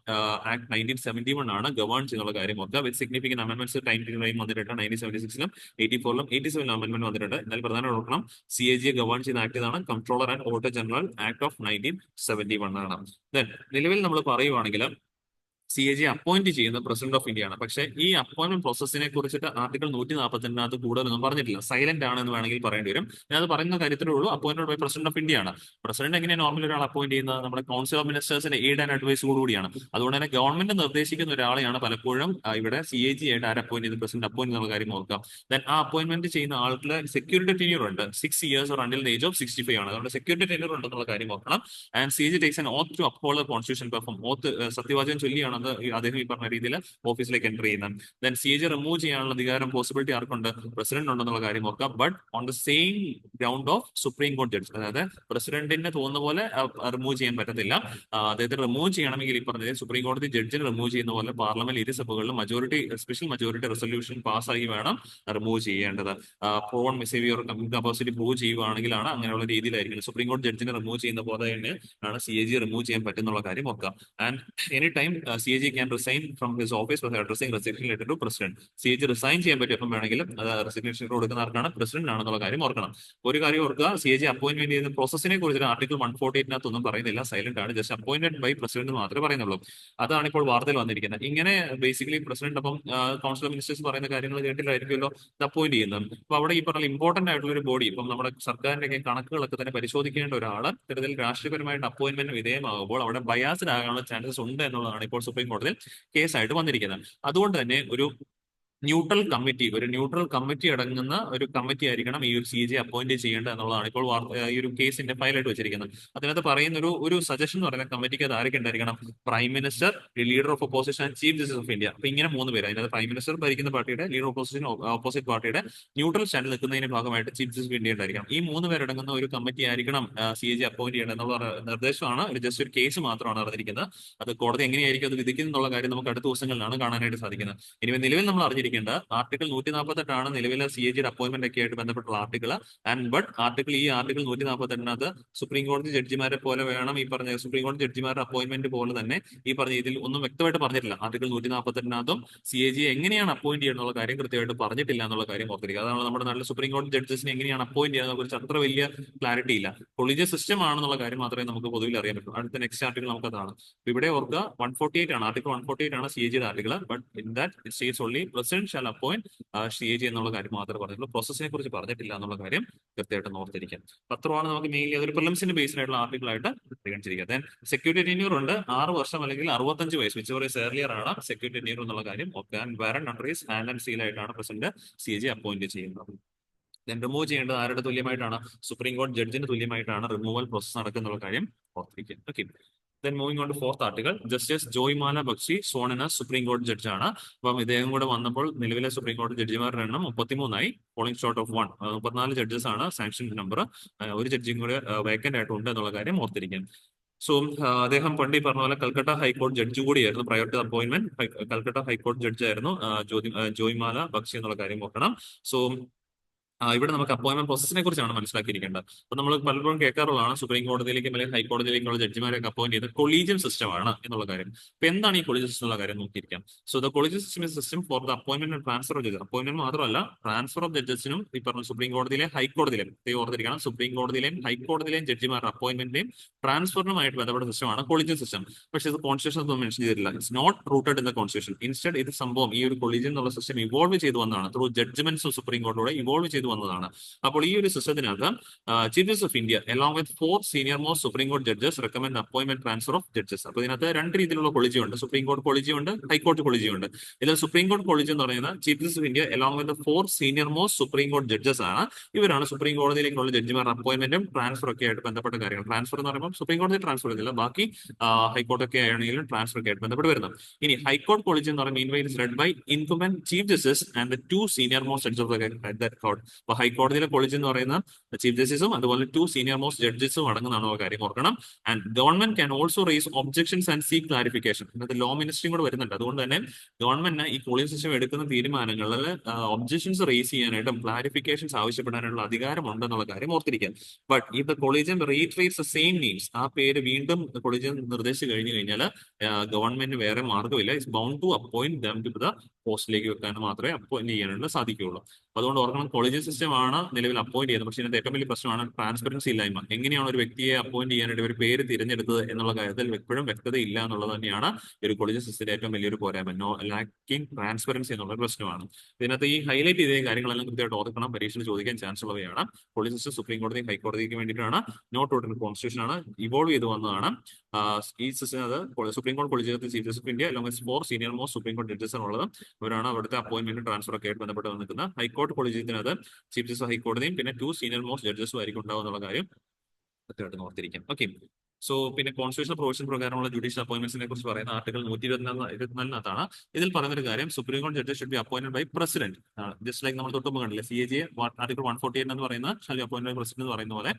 act 1971 ആണ് ഗവേൺ ചെയ്യുന്ന കാര്യം ഓർക്കുക. വിത്ത് സിഗ്നിഫിക്കന്റ് അമെന്റ്മെന്റ്സ് ടൈം വന്നിട്ടുണ്ട്. 1976-ലും 84-ലും 87-ലും അമെന്റ്മെന്റ് വന്നിട്ടുണ്ട്. എന്നാൽ പ്രധാന ഓർക്കണം CAG ഗവേൺ ചെയ്യുന്ന ആക്ട് ഇതാണ്, controller and auditor general act of 1971 ആണ്. ദെൻ നിലവിൽ നമ്മൾ പറയുവാണെങ്കിൽ CAG അപ്പോയിന്റ് ചെയ്യുന്ന പ്രസിഡന്റ് ഓഫ് ഇന്ത്യ ആണ്. പക്ഷേ ഈ അപ്പോയിന്റ്മെന്റ് പ്രോസസ്സിനെ കുറിച്ചിട്ട് ആർട്ടിക്കിൾ 142 കൂടുതലൊന്നും പറഞ്ഞിട്ടില്ല. സൈലന്റ് ആണെന്ന് വേണമെങ്കിൽ പറയേണ്ടി വരും. ഞാൻ അത് പറയുന്ന കാര്യത്തിലേ ഉള്ളൂ. Appointed by president of India ആണ്. പ്രസിഡന്റ് എങ്ങനെയാണ് നോർമൽ ഒരാൾ അപ്പോയിന്റ് ചെയ്യുന്നത്? നമ്മുടെ കൗൺസിൽ ഓഫ് മിനിസ്റ്റേഴ്സിന്റെ എയ്ഡ് ആൻഡ് അഡ്വൈസ് കൂടിയാണ്. അതുകൊണ്ട് തന്നെ ഗവൺമെന്റ് നിർദ്ദേശിക്കുന്ന ഒരാളെയാണ് പലപ്പോഴും ഇവിടെ CAG ആയിട്ട് ആര് അപ്പോയിന്റ് ചെയ്ത് പ്രസിഡന്റ് അപ്പോയിന്റ് എന്നുള്ള കാര്യം ഓർക്കാം. ദെൻ ആ അപ്പോയിന്റ്മെന്റ് ചെയ്യുന്ന ആൾക്ക് സെക്യൂരിറ്റി ടെന്യൂർ ഉണ്ട്. 6 years or until the age of 65 ആണ്. അതുകൊണ്ട് സെക്യൂരിറ്റി ടെന്യൂർ ഉണ്ടെന്നുള്ള കാര്യം ഓർക്കണം. And CAG takes an oath to uphold the constitution perform. ഓത്ത് സത്യവാചകം ചൊല്ലിയാണ് അദ്ദേഹം ഈ പറഞ്ഞ രീതിയിൽ ഓഫീസിലേക്ക് എൻ്റർ ചെയ്യുന്നത്. ദെൻ CAG റിമൂവ് ചെയ്യാനുള്ള അധികാരം പോസിബിലിറ്റി ആർക്കുണ്ട്? പ്രസിഡന്റ് ഉണ്ടെന്നുള്ള കാര്യം ഓർക്കാം. But on the same ground of supreme കോടതി ജഡ്ജ്. അതായത് പ്രസിഡന്റിന് തോന്നുന്ന പോലെ റിമൂവ് ചെയ്യാൻ പറ്റത്തില്ല. അദ്ദേഹത്തെ റിമൂവ് ചെയ്യണമെങ്കിൽ ഈ പറഞ്ഞത് സുപ്രീം കോടതി ജഡ്ജിന് റിമൂവ് ചെയ്യുന്ന പോലെ പാർലമെന്റ് ഇരുസഭകളിലും സ്പെഷ്യൽ മജോറിറ്റി റെസൊല്യൂഷൻ പാസ്സാക്കി വേണം റിമൂവ് ചെയ്യേണ്ടത്. പ്രോൺ മിസേവിയർ കപ്പാസിറ്റി പ്രൂവ് ചെയ്യുകയാണെങ്കിലാണ് അങ്ങനെയുള്ള രീതിയിലായിരിക്കും. സുപ്രീം കോടതി ജഡ്ജിനെ റിമൂവ് ചെയ്യുന്ന പോലെ തന്നെയാണ് CAG റിമൂവ് ചെയ്യാൻ പറ്റുന്നുള്ള കാര്യം ഓർക്കാം. And any time CAG can resign from his office by addressing resignation letter to president. CAG resign ചെയ്യാൻ പറ്റും എപ്പം വേണമെങ്കിലും. അത് റെസിഗ്നേഷൻ കൊടുക്കുന്ന ആർക്കാണ്? പ്രസിഡന്റ് ആണെന്നുള്ള കാര്യം ഓർക്കണം. ഒരു കാര്യം ഓർക്കുക, CAG അപ്പോയിന്റ്മെന്റ് ചെയ്യുന്ന പ്രോസസിനെ കുറിച്ച് ആർട്ടിക്കിൾ 148 ഒന്നും പറയുന്നില്ല. സൈലന്റ് ആണ്. ജസ്റ്റ് അപ്പോയിന്റഡ് ബൈ പ്രസിഡന്റ് മാത്രമേ പറയുന്നുള്ളൂ. അതാണ് ഇപ്പോൾ വാർത്തയിൽ വന്നിരിക്കുന്നത്. ഇങ്ങനെ ബേസിക്കലി പ്രസിഡന്റ് അപ്പം കൗൺസിൽ ഓഫ് മിനിസ്റ്റേഴ്സ് പറയുന്ന കാര്യങ്ങൾ കേട്ടിട്ടായിരിക്കുമല്ലോ ഇത് അപ്പോയിന്റ് ചെയ്യുന്നത്. അപ്പൊ അവിടെ ഈ പറഞ്ഞ ഇമ്പോർട്ടന്റ് ആയിട്ടുള്ള ഒരു ബോഡി, ഇപ്പം നമ്മുടെ സർക്കാരിന്റെ കണക്കുകളൊക്കെ തന്നെ പരിശോധിക്കേണ്ട ഒരാള് ഇത്തരത്തിൽ രാഷ്ട്രീയപരമായിട്ട് അപ്പോയിന്റ്മെന്റ് വിധേയമാകുമ്പോൾ അവിടെ ബയാസ്ഡ് ആകാനുള്ള ചാൻസസ് ഉണ്ട് എന്നുള്ളതാണ് ഇപ്പോൾ സുപ്രീം കോടതിയിൽ കേസായിട്ട് വന്നിരിക്കുന്നത്. അതുകൊണ്ട് തന്നെ ഒരു ന്യൂട്രൽ കമ്മിറ്റി അടങ്ങുന്ന ഒരു കമ്മിറ്റി ആയിരിക്കണം ഈ ഒരു CAG അപ്പോയിന്റ് ചെയ്യേണ്ടത് എന്നുള്ളതാണ് ഇപ്പോൾ ഈ ഒരു കേസിന്റെ ഫയലായിട്ട് വെച്ചിരിക്കുന്നത്. അതിനകത്ത് പറയുന്ന ഒരു സജഷൻ എന്ന് പറയുന്ന കമ്മിറ്റിക്ക് അത് ആരൊക്കെ ഉണ്ടായിരിക്കണം? Prime minister, leader of opposition and chief justice of India. അപ്പൊ ഇങ്ങനെ 3 പേര്. അതിനകത്ത് പ്രൈം മിനിസ്റ്റർ ഭരിക്കുന്ന പാർട്ടിയുടെ, ലീഡർ ഓപ്പോസിഷൻ ഓപ്പോസിറ്റ് പാർട്ടിയുടെ, ന്യൂട്രൽ സ്റ്റാൻഡിൽ നിൽക്കുന്നതിന്റെ ഭാഗമായിട്ട് ചീഫ് ജസ്റ്റിസ് ഓഫ് ഇന്ത്യ ഉണ്ടായിരിക്കണം. ഈ 3 പേരടങ്ങുന്ന ഒരു കമ്മിറ്റി ആയിരിക്കണം CAG അപ്പോയിന്റ് ചെയ്യേണ്ടത് എന്നുള്ള നിർദ്ദേശമാണ്. ജസ്റ്റ് ഒരു കേസ് മാത്രമാണ് അറിഞ്ഞിരിക്കുന്നത്. അത് കോടതി എങ്ങനെയായിരിക്കും അത് വിധിക്കുന്നത് എന്നുള്ള കാര്യം നമുക്ക് അടുത്ത ദിവസങ്ങളിലാണ് കാണാനായിട്ട് സാധിക്കുന്നത്. ഇനി നിലവിൽ നമ്മൾ അറിഞ്ഞിരിക്കുന്നത് ഓർത്തിരിക്കേണ്ട ആർട്ടിക്കിൾ 148 നിലവിലെ CAG അപ്പോയിന്റ്മെന്റ് ഒക്കെ ആയിട്ട് ബന്ധപ്പെട്ടുള്ള ആർട്ടിക്കിൾ. ബട്ട് ഈ ആർട്ടിക്കിൾ 148 സുപ്രീം കോടതി ജഡ്ജിമാരെ പോലെ വേണം ഈ പറഞ്ഞ സുപ്രീം കോടതി ജഡ്ജിമാരുടെ അപ്പോയിന്റ്മെന്റ് പോലെ തന്നെ ഈ പറഞ്ഞ ഇതിൽ ഒന്നും വ്യക്തമായിട്ട് പറഞ്ഞിട്ടില്ല. ആർട്ടിക്കിൾ 148 CAG എങ്ങനെയാണ് അപ്പോയിന്റ് ചെയ്യുക എന്നുള്ള കാര്യം കൃത്യമായിട്ട് പറഞ്ഞിട്ടില്ല എന്നുള്ള കാര്യം ഓർത്തിരിക്കുക. അതാണ് നമ്മുടെ നാട്ടിൽ സുപ്രീം കോടതി ജഡ്ജസിനെ എങ്ങനെയാണ് അപ്പോയിന്റ് ചെയ്യുന്നതിനെ കുറിച്ച് അത്ര വലിയ ക്ലാരിറ്റി ഇല്ല. കൊളീജിയസ് സിസ്റ്റം ആണെന്നുള്ള കാര്യം മാത്രമേ നമുക്ക് പൊതുവിൽ അറിയാൻ പറ്റൂ. അടുത്ത നെക്സ്റ്റ് ആർട്ടിക്കിൾ നമുക്ക് അതാണ്. ഇവിടെ ഓർക്കുക 148 ആണ്, ആർട്ടിക്കിൾ 148 ആണ് CAG article. But in that it States only president shall appoint CAG എന്നുള്ള കാര്യം മാത്രമേ പറഞ്ഞിട്ടുള്ളൂ. പ്രോസസിനെ കുറിച്ച് പറഞ്ഞിട്ടില്ല എന്നുള്ള കാര്യം കൃത്യമായിട്ട് ഓർത്തിരിക്കാം. പത്രമാണ് നമുക്ക് മെയിൻലി അതൊരു പ്രിലിംസിന്റെ ബേസ്ഡ് ആയിട്ടുള്ള ആർട്ടിക്കിൾ ആയിട്ട് പരിഗണിച്ചിരിക്കുക. ദെൻ സെക്യൂരിറ്റി ടെന്യൂർ ഉണ്ട്, 6 വർഷം അല്ലെങ്കിൽ 65 വയസ്സ്, വിച്ച് ഓർ ഏർലിയർ ആണ് സെക്യൂരിറ്റി ടെന്യൂർ എന്നുള്ള കാര്യം ഓർക്കുക. Warrant under his hand and seal ആയിട്ടാണ് പ്രസിഡന്റ് CAG അപ്പോയിന്റ് ചെയ്യുന്നത്. ദെൻ റിമൂവ് ചെയ്യേണ്ടത് ആരുടെ തുല്യമായിട്ടാണ്? സുപ്രീം കോടതി ജഡ്ജിന് തുല്യമായിട്ടാണ് റിമൂവൽ പ്രോസസ് നടക്കുന്നുള്ള കാര്യം ഓർത്തിരിക്കുക. Okay. Then moving on to fourth article, justice Joymalya Bagchi സോൺ എന്ന സുപ്രീം കോടതി ജഡ്ജാണ്. അപ്പം ഇദ്ദേഹം കൂടെ വന്നപ്പോൾ നിലവിലെ സുപ്രീം കോടതി ജഡ്ജിമാരുടെ എണ്ണം 33 പോളിംഗ് ഷോർട്ട് ഓഫ് 1. 34 ജഡ്ജസ് ആണ് സാങ്ഷൻ നമ്പർ. ഒരു ജഡ്ജിയും കൂടെ വേക്കന്റ് ആയിട്ടുണ്ട് എന്നുള്ള കാര്യം ഓർത്തിരിക്കാം. സോ അദ്ദേഹം പണ്ട് ഈ പറഞ്ഞ പോലെ കൽക്കട്ട ഹൈക്കോടതി ജഡ്ജി കൂടിയായിരുന്നു. പ്രയർ ടു അപ്പോയിന്റ്മെന്റ് കൽക്കട്ട ഹൈക്കോടതി ജഡ്ജായിരുന്നു ജോയ്മാല ബക്ഷി എന്നുള്ള കാര്യം ഓർക്കണം. സോ ഇവിടെ നമുക്ക് അപ്പോയിന്റ്മെന്റ് പ്രോസസിനെ കുറിച്ചാണ് മനസ്സിലാക്കിയിരിക്കേണ്ടത്. അപ്പൊ നമ്മൾ പലപ്പോഴും കേൾക്കാറുള്ളതാണ് സുപ്രീം കോടതിയിലേക്കും അല്ലെങ്കിൽ ഹൈക്കോടതിയിലേക്കുള്ള ജഡ്ജിമാരെയൊക്കെ അപ്പോയിന്റ് ചെയ്ത് കൊളീജിയം സിസ്റ്റം ആണ് എന്നുള്ള കാര്യം. അപ്പൊ എന്താണ് ഈ കൊളീജിയം സിസ്റ്റം എന്നുള്ള കാര്യം നോക്കിയിരിക്കാം. So the collegium system is system for the appointment and transfer of judges. Appointment മാത്രമല്ല, ട്രാൻസ്ഫർ ഓഫ് ജഡ്ജസിനും ഈ പറഞ്ഞ സുപ്രീം കോടതിയിലെ ഹൈക്കോടതിയിലെയും ഓർത്തിരിക്കണം, സുപ്രീം കോടതിയിലെയും ഹൈക്കോടതിയിലെയും ജഡ്ജിമാരുടെ അപ്പോയിന്റ്മെന്റിന്റെയും ട്രാൻസ്ഫറിനുമായിട്ട് ബന്ധപ്പെട്ട സിസ്റ്റമാണ് കൊളീജിയം സിസ്റ്റം. പക്ഷേ ഇത് കോൺസ്റ്റിറ്റ്യൂഷൻ ഒന്നും മെൻഷൻ ചെയ്തിട്ടില്ല. It's not rooted in the constitution. Instead ഇത് സംഭവം ഈ ഒരു കൊളീജിയം എന്നുള്ള സിസ്റ്റം ഇവോൾവ് ചെയ്തു വന്നതാണ്. ത്രൂ ജഡ്ജ്മെന്റ്സ് സുപ്രീം കോടതിയോടെ ഇവോൾവ് ചെയ്തു വന്നതാണ്. അപ്പോൾ ഈ ഒരു സിസ്റ്റത്തിനകത്ത് chief justice of India along with 4 senior most supreme കോടതി judges recommend appointment transfer of judges. അപ്പോൾ ഇതിനകത്ത് 2 രീതിയിലുള്ള കൊളീജിയം ഉണ്ട്. സുപ്രീം കോടതി കൊളീജിയം ഉണ്ട്, ഹൈക്കോടതി കൊളീജിയം ഉണ്ട്. ഇതിൽ സുപ്രീം കോടതി കൊളീജിയം എന്ന് പറയുന്നത് chief justice of India along with the 4 senior most supreme കോടതി ജഡ്ജസ് ആണ്. ഇവരാണ് സുപ്രീം കോടതിയിലേക്കുള്ള ജഡ്ജിമാരുടെ അപ്പോയിന്റ്മെന്റും ട്രാൻസ്ഫർ ഒക്കെ ആയിട്ട് ബന്ധപ്പെട്ട കാര്യങ്ങൾ. ട്രാൻസ്ഫർ എന്ന് പറയുമ്പോൾ സുപ്രീം കോടതി ട്രാൻസ്ഫർ ചെയ്തില്ല, ബാക്കി ഹൈക്കോടതി ഒക്കെ ആണെങ്കിലും ട്രാൻസ്ഫർ ഒക്കെ ആയിട്ട് ബന്ധപ്പെട്ട് വരുന്നത്. ഇനി ഹൈക്കോടതി കൊളീജിയം എന്ന് പറയുമ്പോൾ meanwhile is led by incumbent chief justice and the 2 senior most judges of that court. അപ്പോൾ ഹൈക്കോടതിയിലെ കൊളീജിയം എന്ന് പറയുന്ന ചീഫ് ജസ്റ്റിസും അതുപോലെ 2 സീനിയർ മോസ്റ്റ് ജഡ്ജസും അടങ്ങുന്നതാണ് കാര്യം ഓർക്കണം. And government can also raise objections and seek clarification. ഇന്നത്തെ ലോ മിനിസ്ട്രിയും കൂടെ വരുന്നുണ്ട്. അതുകൊണ്ട് തന്നെ ഗവൺമെന്റിന് ഈ പോളിംഗ് സിസ്റ്റം എടുക്കുന്ന തീരുമാനങ്ങളിൽ ഒബ്ജെക്ഷൻസ് റേസ് ചെയ്യാനായിട്ടും ക്ലാരിഫിക്കേഷൻസ് ആവശ്യപ്പെടാനുള്ള അധികാരം ഉണ്ടെന്നുള്ള കാര്യം ഓർത്തിരിക്കുക. ബട്ട് ഈ the collegium reiterates the same names. ആ പേര് വീണ്ടും കൊളീജിയം നിർദ്ദേശിച്ചു കഴിഞ്ഞു കഴിഞ്ഞാൽ ഗവൺമെന്റിന് വേറെ മാർഗ്ഗമില്ല. It's bound to appoint them to the പോസ്റ്റിലേക്ക് വെക്കാൻ മാത്രമേ അപ്പോയിന്റ് ചെയ്യാനുള്ള സാധിക്കുകയുള്ളൂ. അതുകൊണ്ട് ഓർക്കണം, കൊളീജിയം സിസ്റ്റം ആണ് നിലവിൽ അപ്പോയിന്റ് ചെയ്യുന്നത്. പക്ഷേ ഇതിന്റെ ഏറ്റവും വലിയ പ്രശ്നമാണ് ട്രാൻസ്പെറൻസി ഇല്ലായ്മ. എങ്ങനെയാണ് ഒരു വ്യക്തിയെ അപ്പോയിന്റ് ചെയ്യാനായിട്ട് ഒരു പേര് തിരഞ്ഞെടുത്തത് എന്നുള്ള കാര്യത്തിൽ എപ്പോഴും വ്യക്തത ഇല്ല എന്നുള്ളത് തന്നെയാണ് ഒരു കൊളീജിയം സിസ്റ്റത്തിന്റെ ഏറ്റവും വലിയൊരു പോരായ്മ. ലാക്കിംഗ് ട്രാൻസ്പെറൻസി എന്നുള്ള പ്രശ്നമാണ്. ഇതിനകത്ത് ഈ ഹൈലൈറ്റ് ചെയ്ത കാര്യങ്ങളെല്ലാം കൃത്യമായിട്ട് ഓർക്കണം. പരീക്ഷയിൽ ചോദിക്കാൻ ചാൻസ് ഉള്ളവയാണ്. കൊളീജിയം സിസ്റ്റം സുപ്രീം കോടതി ഹൈക്കോടതിക്ക് വേണ്ടിയിട്ടാണ്, നോട്ട് റൂട്ടഡ് കോൺസ്റ്റിറ്റ്യൂഷൻ ആണ്, ഇവോൾവ് ചെയ്ത് വന്നതാണ്. ഈ സിസ്റ്റം അത് സുപ്രീം കോടതി കൊളീജിയത്തിൽ ചീഫ് ജസ്റ്റിസ് ഓഫ് ഇന്ത്യ അല്ലെങ്കിൽ 4 സീനിയർ മോസ്റ്റ് സുപ്രീം കോടതി ജഡ്ജസ് ആണുള്ളത്. അവരാണ് അവിടുത്തെ അപ്പോയിന്റ്മെന്റ് ട്രാൻസ്ഫർ ഒക്കെ ആയിട്ട് ബന്ധപ്പെട്ട് നിൽക്കുന്നത്. ഹൈക്കോടതി കൊളീജിയത്തിനകത്ത് ചീഫ് ജസ്റ്റിസ് ഹൈക്കോടതിയും പിന്നെ 2 സീനിയർ മോസ്റ്റ് ജഡ്ജസും ആയിരിക്കും ഉണ്ടാവുന്നുള്ള കാര്യം കൃത്യമായിട്ട് ഓർത്തിരിക്കും. ഓക്കെ. സോ പിന്നെ കോൺസ്റ്റിറ്റ്യൂഷണൽ പ്രൊവിഷൻ പ്രകാരമുള്ള ജുഡീഷ്യൽ അപ്പോയിന്റ്മെന്റ്സിനെ കുറിച്ച് പറയുന്ന ആർട്ടിക്കിൾ 124 ഇതിൽ പറയുന്നൊരു കാര്യം, സുപ്രീം കോടതി judges should be appointed by president. Just like നമ്മൾ തൊട്ടുമ്പോൾ കണ്ടില്ലേ CAG ആർട്ടിക്കിൾ 148 എന്ന് പറയുന്ന shall be appointed by president എന്ന് പറയുന്ന പോലെ,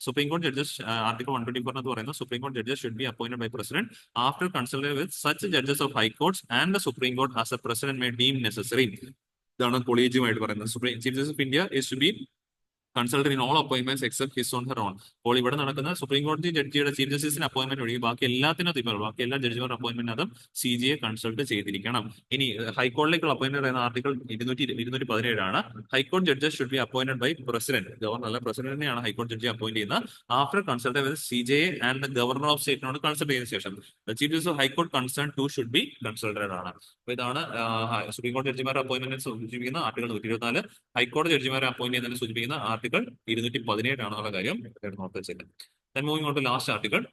സുപ്രീം കോടതി ജഡ്ജസ് ആർട്ടിക്കിൾ 124 എന്ന് പറയുന്ന സുപ്രീം കോടതി judges should be appointed by president after consultation with such judges of high courts and the supreme court as a president may deem necessary. ഇതാണ് കൊളീജിയമായിട്ട് പറയുന്നത്. Supreme chief justice of India is to be consulted in all appointments except his own her own. അപ്പോൾ ഇവിടെ നടക്കുന്ന സുപ്രീം കോടതി ജഡ്ജിയുടെ ചീഫ് ജസ്റ്റിസിന് അപ്പോയിന്റ്മെന്റ് ഒഴികെ ബാക്കി എല്ലാത്തിനും ബാക്കി എല്ലാ ജഡ്ജിമാരുടെ അപ്പോയിന്റ്മെന്റ് അതും CAG കൺസൾട്ട് ചെയ്തിരിക്കണം. ഇനി ഹൈക്കോടതിയിലേക്കുള്ള അപ്പോയിന്റ്മെന്റ് പറയുന്ന ആർട്ടിക്കിൾ 217 ആണ്. ഹൈക്കോടതി judges should be appointed by president. Governor അല്ല, പ്രസിഡന്റിനെയാണ് ഹൈക്കോടതി ജഡ്ജി അപ്പോയിന്റ് ചെയ്യുന്നത്. After consult with CJA and the governor of സ്റ്റേറ്റിനോട് കൺസൾട്ട് ചെയ്തതിനു ശേഷം ചീഫ് ജസ്റ്റിസ് ഓഫ് ഹൈക്കോടതി concern too should be consulted ആണ്. അപ്പൊ ഇതാണ് സുപ്രീം കോടതി ജഡ്ജിമാരുടെ അപ്പോയിന്റ്മെന്റ് സൂചിപ്പിക്കുന്ന ആർട്ടിക്കിൾ 124. ഹൈക്കോടതി ജഡ്ജിമാരെ അപ്പോയിന്റ് ചെയ്യുന്നതിന് സൂചിപ്പിക്കുന്ന ആർട്ടിക്കിൾ 217 ആണെന്നുള്ള കാര്യം നോട്ട് വെച്ചേക്കാം. Then moving on to last article,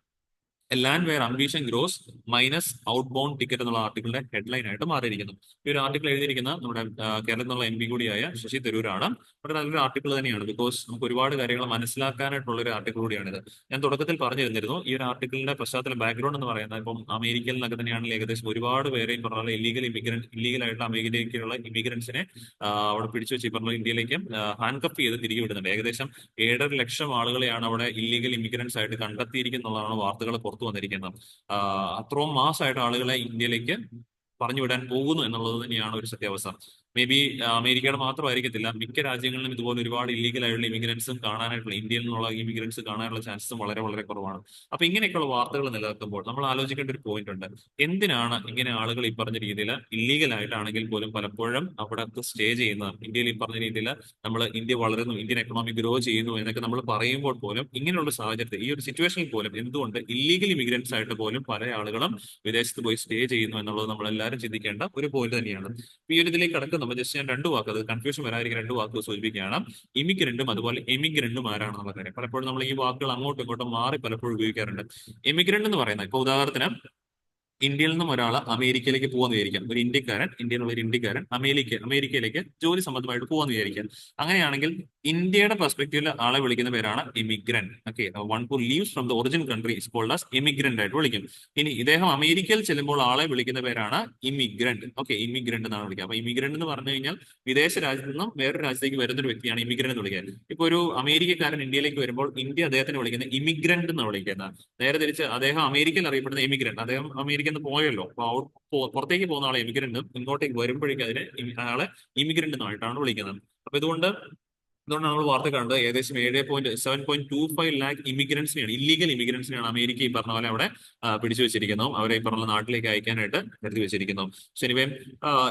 a land where ambition grows minus outbound ticket എന്നുള്ള ആർട്ടിക്കിളിന്റെ ഹെഡ്ലൈൻ ആയിട്ട് മാറിയിരിക്കുന്നു. ഈ ഒരു ആർട്ടിക്കിൾ എഴുതിയിരിക്കുന്ന നമ്മുടെ കേരളത്തിൽ നിന്നുള്ള MP കൂടിയായ ശശി തരൂരാണ്. വളരെ നല്ലൊരു ആർട്ടിക്കിൾ തന്നെയാണ്. ബിക്കോസ് നമുക്ക് ഒരുപാട് കാര്യങ്ങൾ മനസ്സിലാക്കാനായിട്ടുള്ള ഒരു ആർട്ടിക്കിൾ കൂടിയാണിത്. ഞാൻ തുടക്കത്തിൽ പറഞ്ഞു തന്നിരുന്നു ഈ ഒരു ആർട്ടിക്കിളിന്റെ പശ്ചാത്തല ബാക്ക്ഗ്രൗണ്ട് എന്ന് പറയുന്നത് ഇപ്പം അമേരിക്കയിൽ നിന്നൊക്കെ തന്നെയാണെങ്കിൽ ഏകദേശം ഒരുപാട് പേരെയും പറഞ്ഞാൽ ഇല്ലീഗലായിട്ടുള്ള അമേരിക്കയിലേക്കുള്ള ഇമിഗ്രൻസിനെ അവിടെ പിടിച്ചു വെച്ച് പറഞ്ഞാൽ ഇന്ത്യയിലേക്ക് ഹാൻഡ് ചെയ്ത് തിരികെ വിടുന്നുണ്ട്. ഏകദേശം 7.5 ലക്ഷം ആളുകളെയാണ് അവിടെ ഇല്ലീഗൽ ഇമിഗ്രൻസ് ആയിട്ട് കണ്ടെത്തിയിരിക്കുന്നതാണ് വാർത്തകൾ പുറത്തു വന്നിരിക്കുന്നത്. അത്രയും മാസമായിട്ട് ആളുകളെ ഇന്ത്യയിലേക്ക് പറഞ്ഞു വിടാൻ പോകുന്നു എന്നുള്ളത് തന്നെയാണ് ഒരു സത്യാവസ്ഥ. മേ ബി അമേരിക്കയുടെ മാത്രമായിരിക്കത്തില്ല, മിക്ക രാജ്യങ്ങളിലും ഇതുപോലെ ഒരുപാട് ഇല്ലീഗൽ ആയിട്ടുള്ള ഇമിഗ്രൻസും കാണാനായിട്ടുള്ള, ഇന്ത്യയിൽ നിന്നുള്ള ഇമിഗ്രൻസ് കാണാനുള്ള ചാൻസസും വളരെ വളരെ കുറവാണ്. അപ്പൊ ഇങ്ങനെയൊക്കെയുള്ള വാർത്തകൾ നിലനിൽക്കുമ്പോൾ നമ്മൾ ആലോചിക്കേണ്ട ഒരു പോയിന്റ് ഉണ്ട്. എന്തിനാണ് ഇങ്ങനെ ആളുകൾ ഈ പറഞ്ഞ രീതിയിൽ ഇല്ലീഗൽ ആയിട്ടാണെങ്കിൽ പോലും പലപ്പോഴും അവിടെ സ്റ്റേ ചെയ്യുന്നത്? ഇന്ത്യയിൽ ഈ പറഞ്ഞ രീതിയിൽ നമ്മൾ ഇന്ത്യ വളരുന്നു, ഇന്ത്യൻ എക്കണോമി ഗ്രോ ചെയ്യുന്നു എന്നൊക്കെ നമ്മൾ പറയുമ്പോൾ പോലും ഇങ്ങനെയുള്ള സാഹചര്യത്തിൽ, ഈ ഒരു സിറ്റുവേഷനിൽ പോലും എന്തുകൊണ്ട് ഇല്ലീഗൽ ഇമിഗ്രൻസ് ആയിട്ട് പോലും പല ആളുകളും വിദേശത്ത് പോയി സ്റ്റേ ചെയ്യുന്നു എന്നുള്ളത് നമ്മൾ എല്ലാവരും ചിന്തിക്കേണ്ട ഒരു പോയിന്റ് തന്നെയാണ്. ഈ ഒരു ഇതിലേക്ക് കടക്കുമ്പോൾ ജസ്റ്റ് ഞാൻ രണ്ട് വാക്ക്, അത് കൺഫ്യൂഷൻ വരാതിരിക്കാൻ രണ്ട് വാക്ക് സൂചിപ്പിക്കുകയാണ്. ഇമിഗ്രന്റും അതുപോലെ എമിഗ്രന്റും ആരാണെന്നുള്ള കാര്യം പലപ്പോഴും നമ്മൾ ഈ വാക്കുകൾ അങ്ങോട്ടും ഇങ്ങോട്ടും മാറി പലപ്പോഴും ഉപയോഗിക്കാറുണ്ട്. എമിഗ്രന്റ് എന്ന് പറയുന്നത്, ഇപ്പൊ ഉദാഹരണത്തിന് ഇന്ത്യയിൽ നിന്നും ഒരാൾ അമേരിക്കയിലേക്ക് പോകാന്ന് വിചാരിക്കാം. ഒരു ഇന്ത്യക്കാരൻ, ഇന്ത്യയിലുള്ള ഒരു ഇന്ത്യക്കാരൻ അമേരിക്കയിലേക്ക് ജോലി സംബന്ധമായിട്ട് പോകാന്ന് വിചാരിക്കാം. അങ്ങനെയാണെങ്കിൽ ഇന്ത്യയുടെ പെർസ്പെക്റ്റീവിൽ ആളെ വിളിക്കുന്ന പേരാണ് immigrant. Okay, one who leaves from the origin country is called as immigrant ആയിട്ട് വിളിക്കും. ഇനി ഇദ്ദേഹം അമേരിക്കയിൽ ചെല്ലുമ്പോൾ ആളെ വിളിക്കുന്ന പേരാണ് ഇമിഗ്രന്റ്. ഓക്കെ, ഇമിഗ്രന്റ് എന്നാണ് വിളിക്കുക. അപ്പൊ ഇമിഗ്രന്റ് എന്ന് പറഞ്ഞു കഴിഞ്ഞാൽ വിദേശ രാജ്യത്ത് നിന്നും വേറൊരു രാജ്യത്തേക്ക് വരുന്ന ഒരു വ്യക്തിയാണ് ഇമിഗ്രന്റ് എന്ന് വിളിക്കുക. ഇപ്പൊ ഒരു അമേരിക്കക്കാരൻ ഇന്ത്യയിലേക്ക് വരുമ്പോൾ ഇന്ത്യ അദ്ദേഹത്തിന് വിളിക്കുന്നത് ഇമിഗ്രന്റ് എന്ന് വിളിക്കുന്നത്. നേരെ തിരിച്ച് അദ്ദേഹം അമേരിക്കയിൽ അറിയപ്പെടുന്ന എമിഗ്രന്റ്, അദ്ദേഹം അമേരിക്കയിൽ നിന്ന് പോയല്ലോ, അപ്പൊ പുറത്തേക്ക് പോകുന്ന ആളെ എമിഗ്രന്റും ഇങ്ങോട്ടേക്ക് വരുമ്പോഴേക്കും അതിനെ ആളെ ഇമിഗ്രന്റ് എന്നായിട്ടാണ് വിളിക്കുന്നത്. അപ്പൊ അതുകൊണ്ടാണ് നമ്മൾ വാർത്ത കണ്ടത് ഏകദേശം 7.25 ലാക്ക് ഇമിഗ്രൻസിനെയാണ്, ഇല്ലീഗൽ ഇമിഗ്രൻസിനെയാണ് അമേരിക്ക ഈ പറഞ്ഞ പോലെ അവിടെ പിടിച്ചു വെച്ചിരിക്കുന്നു, അവരെ ഈ പറഞ്ഞ നാട്ടിലേക്ക് അയക്കാനായിട്ട് കരുതി വെച്ചിരിക്കുന്നു. പക്ഷെ എനിവേ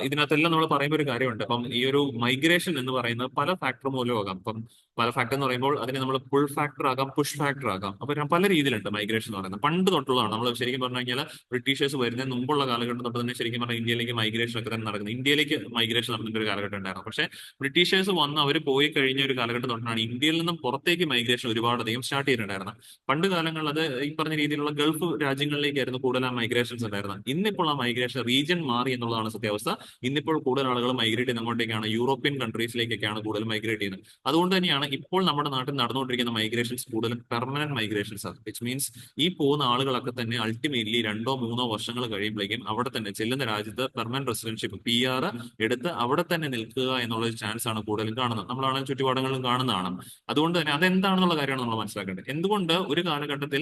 ഇതിനകത്തെല്ലാം നമ്മൾ പറയുമ്പോൾ ഒരു കാര്യമുണ്ട്. അപ്പം ഈ ഒരു മൈഗ്രേഷൻ എന്ന് പറയുന്നത് പല ഫാക്ടർ മൂലമാകാം. ഇപ്പം പല ഫാക്ടർ എന്ന് പറയുമ്പോൾ അതിനെ നമ്മൾ പുൾ ഫാക്ടർ ആകാം, പുഷ് ഫാക്ടർ ആകാം. അപ്പൊ പല രീതിയിലുണ്ട് മൈഗ്രേഷൻ എന്ന് പറയുന്നത്. പണ്ട് തൊട്ടുള്ളതാണ്. നമ്മൾ ശരിക്കും പറഞ്ഞു കഴിഞ്ഞാൽ ബ്രിട്ടീഷേഴ്സ് വരുന്നതിന് മുമ്പുള്ള കാലഘട്ടം തൊട്ട് തന്നെ ശരിക്കും പറഞ്ഞാൽ ഇന്ത്യയിലേക്ക് മൈഗ്രേഷൻ ഒക്കെ തന്നെ നടക്കുന്നത്. ഇന്ത്യയിലേക്ക് മൈഗ്രേഷൻ നടക്കുന്ന ഒരു കാലഘട്ടം ഉണ്ടായിരുന്നു. പക്ഷേ ബ്രിട്ടീഷേഴ്സ് വന്ന് അവർ പോയി കഴിഞ്ഞ ഒരു കാലഘട്ടം തൊട്ടാണ് ഇന്ത്യയിൽ നിന്നും പുറത്തേക്ക് മൈഗ്രേഷൻ ഒരുപാടധികം സ്റ്റാർട്ട് ചെയ്തിട്ടുണ്ടായിരുന്നത്. പണ്ട് കാലങ്ങളിൽ അത് ഈ പറഞ്ഞ രീതിയിലുള്ള ഗൾഫ് രാജ്യങ്ങളിലേക്കായിരുന്നു കൂടുതൽ ആ മൈഗ്രേഷൻസ് ഉണ്ടായിരുന്നത്. ഇന്നിപ്പോൾ ആ മൈഗ്രേഷൻ റീജിയൻ മാറി എന്നുള്ളതാണ് സത്യാവസ്ഥ. ഇന്നിപ്പോൾ കൂടുതൽ ആളുകൾ മൈഗ്രേറ്റ് ചെയ്യുന്ന അങ്ങോട്ടേക്കാണ്, യൂറോപ്യൻ കൺട്രീസിലേക്കൊക്കെയാണ് കൂടുതൽ മൈഗ്രേറ്റ് ചെയ്യുന്നത്. അതുകൊണ്ട് തന്നെയാണ് ഇപ്പോൾ നമ്മുടെ നാട്ടിൽ നടന്നുകൊണ്ടിരിക്കുന്ന മൈഗ്രേഷൻസ് കൂടുതലും പെർമനന്റ് മൈഗ്രേഷൻസ് ആണ്. വിച്ച് മീൻസ് ഈ പോകുന്ന ആളുകളൊക്കെ തന്നെ അൾട്ടിമേറ്റ്ലി 2-3 വർഷങ്ങൾ കഴിയുമ്പോഴേക്കും അവിടെ തന്നെ ചെല്ലുന്ന രാജ്യത്ത് പെർമനന്റ് റെസിഡൻഷിപ്പ് PR എടുത്ത് അവിടെ തന്നെ നിൽക്കുക എന്നുള്ള ഒരു ചാൻസ് ആണ് കൂടുതലും കാണുന്നത്. നമ്മളാണെങ്കിൽ ചുറ്റുപാടുകളിലും കാണുന്നതാണ്. അതുകൊണ്ട് തന്നെ അതെന്താണെന്നുള്ള കാര്യമാണ് നമ്മൾ മനസ്സിലാക്കേണ്ടത്. എന്തുകൊണ്ട് ഒരു കാലഘട്ടത്തിൽ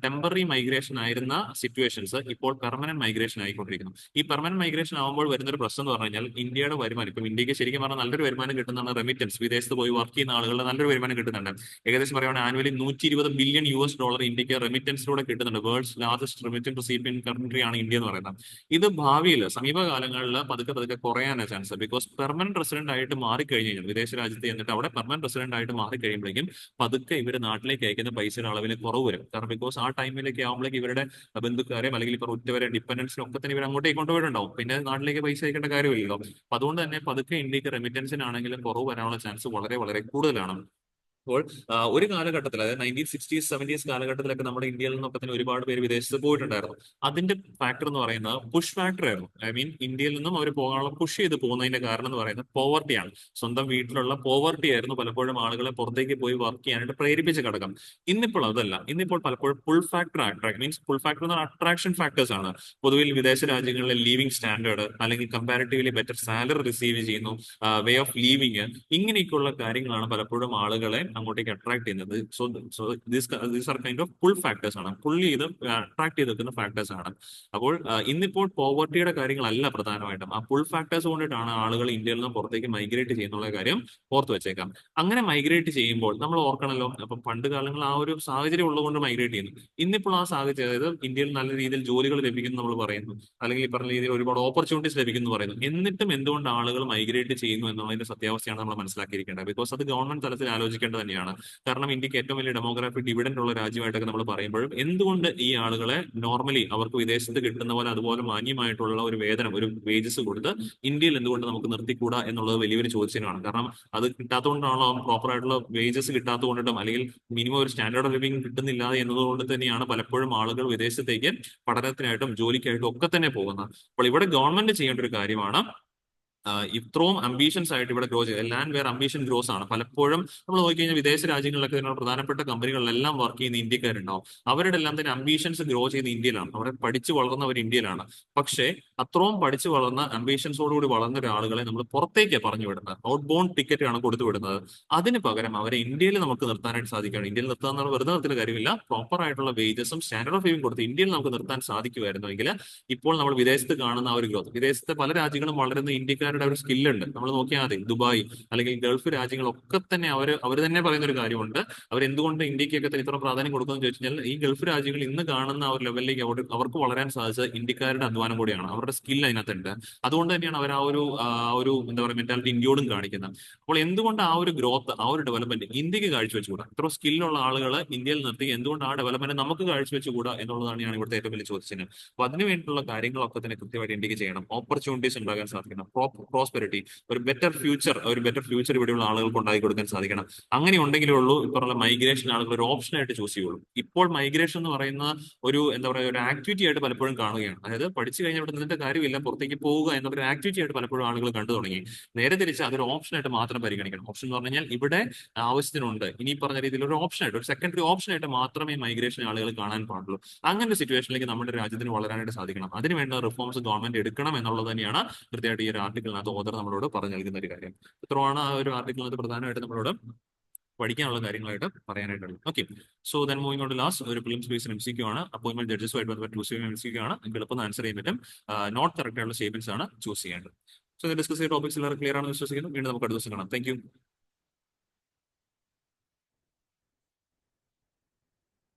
ടെമ്പററി മൈഗ്രേഷൻ ആയിരുന്ന സിറ്റുവേഷൻസ് ഇപ്പോൾ പെർമനന്റ് മൈഗ്രേഷൻ ആയിക്കൊണ്ടിരിക്കുന്നു. ഈ പെർമനന്റ് മൈഗ്രേഷൻ ആകുമ്പോൾ വരുന്ന ഒരു പ്രശ്നം എന്ന് പറഞ്ഞു കഴിഞ്ഞാൽ ഇന്ത്യയുടെ വരുമാനം, ഇപ്പം ഇന്ത്യക്ക് ശരിക്കും പറഞ്ഞാൽ നല്ലൊരു വരുമാനം കിട്ടുന്നതാണ് റെമിറ്റൻസ്. വിദേശത്ത് പോയി വർക്ക് ചെയ്യുന്ന ആളുകളുടെ നല്ലൊരു വരുമാനം കിട്ടുന്നുണ്ട്. ഏകദേശം പറയുകയാണെങ്കിൽ ആനുവലി $120 ബില്യൺ ഇന്ത്യക്ക് റെമിറ്റൻസിലൂടെ കിട്ടുന്നുണ്ട്. വേൾഡ്സ് ലാർജസ്റ്റ് റെമിറ്റൻസ് റിസീപ്പിയന്റ് കൺട്രി ആണ് ഇന്ത്യ എന്ന് പറയുന്നത്. ഇത് ഭാവിയിൽ സമീപകാലങ്ങളിൽ പതുക്കെ പതുക്കെ കുറയാനാണ് ചാൻസ്. ബിക്കോസ് പെർമനന്റ് റെസിഡന്റ് ആയിട്ട് മാറിക്കഴിഞ്ഞു കഴിഞ്ഞാൽ, വിദേശ രാജ്യത്ത് എന്നിട്ട് അവിടെ പെർമനന്റ് റെസിഡന്റ് ആയിട്ട് മാറിക്കഴിയുമ്പോഴേക്കും പതുക്കെ ഇവർ നാട്ടിലേക്ക് അയക്കുന്ന പൈസയുടെ അളവിൽ കുറവ് വരും. കാരണം ബിക്കോസ് ആ ടൈമിലേക്ക് ആകുമ്പോഴേക്കും ഇവരുടെ ബന്ധുക്കാരെയും അല്ലെങ്കിൽ ഇപ്പോൾ ഉറ്റവരെ ഡിപ്പെൻഡൻസിനും ഒക്കെ തന്നെ ഇവർ അങ്ങോട്ടേക്ക് കൊണ്ടുപോയിട്ടുണ്ടാവും. പിന്നെ നാട്ടിലേക്ക് പൈസ അയക്കേണ്ട കാര്യമില്ലല്ലോ. അപ്പൊ അതുകൊണ്ട് തന്നെ പതുക്കെ ഇന്ത്യക്ക് റെമിറ്റൻസിനാണെങ്കിലും കുറവ് വരാനുള്ള ചാൻസ് വളരെ വളരെ കൂടുതലാണ്. അപ്പോൾ ഒരു കാലഘട്ടത്തിൽ, അതായത് 1960s 70s കാലഘട്ടത്തിലൊക്കെ നമ്മുടെ ഇന്ത്യയിൽ നിന്നൊക്കെ തന്നെ ഒരുപാട് പേര് വിദേശത്ത് പോയിട്ടുണ്ടായിരുന്നു. അതിന്റെ ഫാക്ടർ എന്ന് പറയുന്നത് പുഷ് ഫാക്ടർ ആയിരുന്നു. ഐ മീൻ ഇന്ത്യയിൽ നിന്നും അവർ പോകാനുള്ള പുഷ് ചെയ്ത് പോകുന്നതിന്റെ കാരണം എന്ന് പറയുന്നത് പോവർട്ടിയാണ്. സ്വന്തം വീട്ടിലുള്ള പോവർട്ടി ആയിരുന്നു പലപ്പോഴും ആളുകളെ പുറത്തേക്ക് പോയി വർക്ക് ചെയ്യാനായിട്ട് പ്രേരിപ്പിച്ച് ഘടകം. ഇന്നിപ്പോൾ അതല്ല. ഇന്നിപ്പോൾ പലപ്പോഴും pull factor means pull factor എന്ന് പറഞ്ഞാൽ അട്രാക്ഷൻ ഫാക്ടേഴ്സ് ആണ്. പൊതുവിൽ വിദേശ രാജ്യങ്ങളിലെ ലീവിംഗ് സ്റ്റാൻഡേർഡ് അല്ലെങ്കിൽ കമ്പാരിറ്റീവ്ലി ബെറ്റർ സാലറി റിസീവ് ചെയ്യുന്നു, വേ ഓഫ് ലീവിങ്, ഇങ്ങനെയൊക്കെയുള്ള കാര്യങ്ങളാണ് പലപ്പോഴും ആളുകളെ അങ്ങോട്ടേക്ക് അട്രാക്ട് ചെയ്യുന്നത്. These are kind of pull factors ആണ്, പുള്ളി ചെയ്ത് അട്രാക്ട് ചെയ്ത് വെക്കുന്ന ഫാക്ടേഴ്സ് ആണ്. അപ്പോൾ ഇന്നിപ്പോൾ പോവർട്ടിയുടെ കാര്യങ്ങളല്ല പ്രധാനമായിട്ടും, ആ പുൾ ഫാക്ടേഴ്സ് കൊണ്ടിട്ടാണ് ആളുകൾ ഇന്ത്യയിൽ നിന്ന് പുറത്തേക്ക് മൈഗ്രേറ്റ് ചെയ്യുന്നുള്ള കാര്യം ഓർത്ത് വെച്ചേക്കാം. അങ്ങനെ മൈഗ്രേറ്റ് ചെയ്യുമ്പോൾ നമ്മൾ ഓർക്കണല്ലോ, അപ്പൊ പണ്ട് കാലങ്ങളിൽ ആ ഒരു സാഹചര്യം ഉള്ളതുകൊണ്ട് മൈഗ്രേറ്റ് ചെയ്യുന്നു. ഇന്നിപ്പോൾ ആ സാഹചര്യം, അതായത് ഇന്ത്യയിൽ നല്ല രീതിയിൽ ജോലികൾ ലഭിക്കുന്നു നമ്മൾ പറയുന്നു, അല്ലെങ്കിൽ ഈ പറഞ്ഞ രീതിയിൽ ഒരുപാട് ഓപ്പർച്യൂണിറ്റീസ് ലഭിക്കുന്നു പറയുന്നു. എന്നിട്ടും എന്തുകൊണ്ട് ആളുകൾ മൈഗ്രേറ്റ് ചെയ്യുന്നു എന്നുള്ളതിന്റെ സത്യാവസ്ഥയാണ് നമ്മൾ മനസ്സിലാക്കിയിരിക്കേണ്ടത്. ബിക്കോസ് അത് ഗവൺമെന്റ് തലത്തിൽ ആലോചിക്കേണ്ടത് തന്നെയാണ്. കാരണം ഇന്ത്യക്ക് ഏറ്റവും വലിയ ഡെമോഗ്രാഫി ഡിവിഡന്റ് ഉള്ള രാജ്യമായിട്ടൊക്കെ നമ്മൾ പറയുമ്പോഴും എന്തുകൊണ്ട് ഈ ആളുകളെ നോർമലി അവർക്ക് വിദേശത്ത് കിട്ടുന്ന പോലെ അതുപോലെ മാന്യമായിട്ടുള്ള ഒരു വേതനം, ഒരു വേജസ് കൊടുത്ത് ഇന്ത്യയിൽ എന്തുകൊണ്ട് നമുക്ക് നിർത്തിക്കൂടാ എന്നുള്ളത് വലിയൊരു ചോദ്യമാണ്. കാരണം അത് കിട്ടാത്തതുകൊണ്ടാണോ, പ്രോപ്പർ ആയിട്ടുള്ള വേജസ് കിട്ടാത്തതുകൊണ്ടിട്ടും അല്ലെങ്കിൽ മിനിമം ഒരു സ്റ്റാൻഡേർഡ് ഓഫ് ലിവിംഗ് കിട്ടുന്നില്ല എന്നതുകൊണ്ട് തന്നെയാണ് പലപ്പോഴും ആളുകൾ വിദേശത്തേക്ക് പഠനത്തിനായിട്ടും ജോലിക്കായിട്ടും ഒക്കെ തന്നെ പോകുന്നത്. അപ്പോൾ ഇവിടെ ഗവൺമെന്റ് ചെയ്യേണ്ട ഒരു കാര്യമാണ്, ഇത്രയും അംബീഷൻസ് ആയിട്ട് ഇവിടെ ഗ്രോ ചെയ്ത് ലാൻഡ് വേർ അംബീഷൻ ഗ്രോസ് ആണ്. പലപ്പോഴും നമ്മൾ നോക്കിക്കഴിഞ്ഞാൽ വിദേശ രാജ്യങ്ങളിലൊക്കെ ഇതിനുള്ള പ്രധാനപ്പെട്ട കമ്പനികളിലെല്ലാം വർക്ക് ചെയ്യുന്ന ഇന്ത്യക്കാരുണ്ടാവും. അവരുടെ എല്ലാം തന്നെ അംബീഷൻസ് ഗ്രോ ചെയ്ത് ഇന്ത്യയിലാണ്, അവിടെ പഠിച്ചു വളർന്നവർ ഇന്ത്യയിലാണ്. പക്ഷേ അത്രയും പഠിച്ചു വളർന്ന അംബീഷൻസോടുകൂടി വളർന്ന ഒരാളുകളെ നമ്മൾ പുറത്തേക്ക് പറഞ്ഞു വിടുന്നത്, ഔട്ട് ബോണ്ട് ടിക്കറ്റ് ആണ് കൊടുത്തു വിടുന്നത്. അതിന് പകരം അവരെ ഇന്ത്യയിൽ നമുക്ക് നിർത്താനായിട്ട് സാധിക്കുകയാണ്. ഇന്ത്യയിൽ നിർത്താൻ എന്ന് വെറുതെ നിർത്തുന്ന കാര്യമില്ല, പ്രോപ്പർ ആയിട്ടുള്ള വേജസും സ്റ്റാൻഡേർഡ് ഓഫ് ലിവിംഗ് കൊടുത്ത് ഇന്ത്യയിൽ നമുക്ക് നിർത്താൻ സാധിക്കുമായിരുന്നുവെങ്കിൽ ഇപ്പോൾ നമ്മൾ വിദേശത്ത് കാണുന്ന ആ ഒരു ഗ്രോത്ത്, വിദേശത്തെ പല രാജ്യങ്ങളും വളരുന്ന ഇന്ത്യക്കാർ ഇന്ത്യക്കാരുടെ ഒരു സ്കില്ലുണ്ട്. നമ്മൾ നോക്കിയാൽ മതി ദുബായ് അല്ലെങ്കിൽ ഗൾഫ് രാജ്യങ്ങളൊക്കെ തന്നെ അവർ തന്നെ പറയുന്ന ഒരു കാര്യമുണ്ട്. അവരെന്തുകൊണ്ട് ഇന്ത്യക്കൊക്കെ ഇത്ര പ്രാധാന്യം കൊടുക്കുന്നു ചോദിച്ചു കഴിഞ്ഞാൽ ഈ ഗൾഫ് രാജ്യങ്ങൾ ഇന്ന് കാണുന്ന ആ ഒരു ലെവലിലേക്ക് അവർക്ക് വളരാൻ സാധിച്ചത് ഇന്ത്യക്കാരുടെ അധ്വാനം കൂടിയാണ്. അവരുടെ സ്കിൽ അതിനകത്തുണ്ട്. അതുകൊണ്ട് തന്നെയാണ് അവർ ആ ഒരു എന്താ പറയുക മെന്റാലിറ്റി ഇന്ത്യയോടും കാണിക്കുന്നത്. അപ്പോൾ എന്തുകൊണ്ട് ആ ഒരു ഗ്രോത്ത്, ആ ഒരു ഡെവലപ്മെന്റ് ഇന്ത്യക്ക് കാഴ്ചവെച്ചുകൂടാ? ഇത്ര സ്കില്ലുള്ള ആളുകൾ ഇന്ത്യയിൽ നിർത്തി എന്തുകൊണ്ട് ആ ഡെവലപ്മെന്റ് നമുക്ക് കാഴ്ചവെച്ചുകൂടാ എന്നുള്ളതാണ് ഞാൻ ഇവിടുത്തെ ഏറ്റവും വലിയ ചോദ്യം. അപ്പൊ അതിനു വേണ്ടിയിട്ടുള്ള കാര്യങ്ങളൊക്കെ തന്നെ കൃത്യമായിട്ട് ഇന്ത്യക്ക് ചെയ്യണം. ഓപ്പർച്യൂണിറ്റീസ് ഉണ്ടാകാൻ സാധിക്കണം. പ്രോസ്പെരിറ്റി, ഒരു ബെറ്റർ ഫ്യൂച്ചർ ഇവിടെയുള്ള ആളുകൾക്ക് ഉണ്ടാക്കി കൊടുക്കാൻ സാധിക്കണം. അങ്ങനെ ഉണ്ടെങ്കിലേ ഉള്ളൂ ഇപ്പറയുള്ള മൈഗ്രേഷൻ ആളുകൾ ഒരു ഓപ്ഷൻ ആയിട്ട് ചൂസ് ചെയ്യുള്ളൂ. ഇപ്പോൾ മൈഗ്രേഷൻ എന്ന് പറയുന്ന ഒരു എന്താ പറയുക ഒരു ആക്ടിവിറ്റി ആയിട്ട് പലപ്പോഴും കാണുകയാണ്. അതായത് പഠിച്ചു കഴിഞ്ഞാൽ ഇവിടെ നിന്നിട്ട് കാര്യമില്ല, പുറത്തേക്ക് പോവുക എന്നൊരു ആക്ടിവിറ്റി ആയിട്ട് പലപ്പോഴും ആളുകൾ കണ്ടു തുടങ്ങി. നേരെ തിരിച്ച് അതൊരു ഓപ്ഷൻ ആയിട്ട് മാത്രം പരിഗണിക്കണം. ഓപ്ഷൻ എന്ന് പറഞ്ഞു കഴിഞ്ഞാൽ ഇവിടെ ആവശ്യത്തിനുണ്ട്, ഇനി പറഞ്ഞ രീതിയിൽ ഒരു ഓപ്ഷൻ ആയിട്ട്, ഒരു സെക്കൻഡറി ഓപ്ഷൻ ആയിട്ട് മാത്രമേ മൈഗ്രേഷൻ ആളുകൾ കാണാൻ പാടുള്ളൂ. അങ്ങനെ ഒരു സിറ്റുവേഷനിലേക്ക് നമ്മുടെ രാജ്യത്തിന് വളരാനായിട്ട് സാധിക്കണം. അതിനുവേണ്ട റിഫോംസ് ഗവൺമെന്റ് എടുക്കണം എന്നുള്ളത് തന്നെയാണ് കൃത്യമായിട്ട് ഈ ഒരു ആർട്ടിക്കിളിനകത്ത് ഓദർ നമ്മളോട് പറഞ്ഞു നൽകുന്ന ഒരു കാര്യം. ഇത്രയാണ് ആ ഒരു ആർട്ടിക്കിളിനകത്ത് പ്രധാനമായിട്ട് നമ്മളോട് പഠിക്കാനുള്ള കാര്യങ്ങളായിട്ട് പറയാനായിട്ടുള്ളത്. Okay, so then moving on to last ഒരു പ്രിലിംസ് ബേസ്ഡ് MCQ ആണ്. അപ്പോയിന്റ്മെന്റ് ജഡ്ജസുമായിട്ട് ബന്ധപ്പെട്ട് ചൂസ് ചെയ്യുന്ന MCQ ആണ്. നിങ്ങൾക്ക് എളുപ്പം ആൻസർ ചെയ്യാൻ പറ്റും. നോട്ട് കറക്റ്റ് ആയിട്ടുള്ള സ്റ്റേറ്റ്മെന്റ്സ് ആണ് ചൂസ് ചെയ്യേണ്ടത്. സോ ഡിസ്കസ് ചെയ്ത ടോപ്പിക്സ് എല്ലാവരും ക്ലിയർ ആണെന്ന് വിശ്വസിക്കുന്നു. വീണ്ടും നമുക്ക് അടുത്ത ദിവസം കാണാം. Thank you.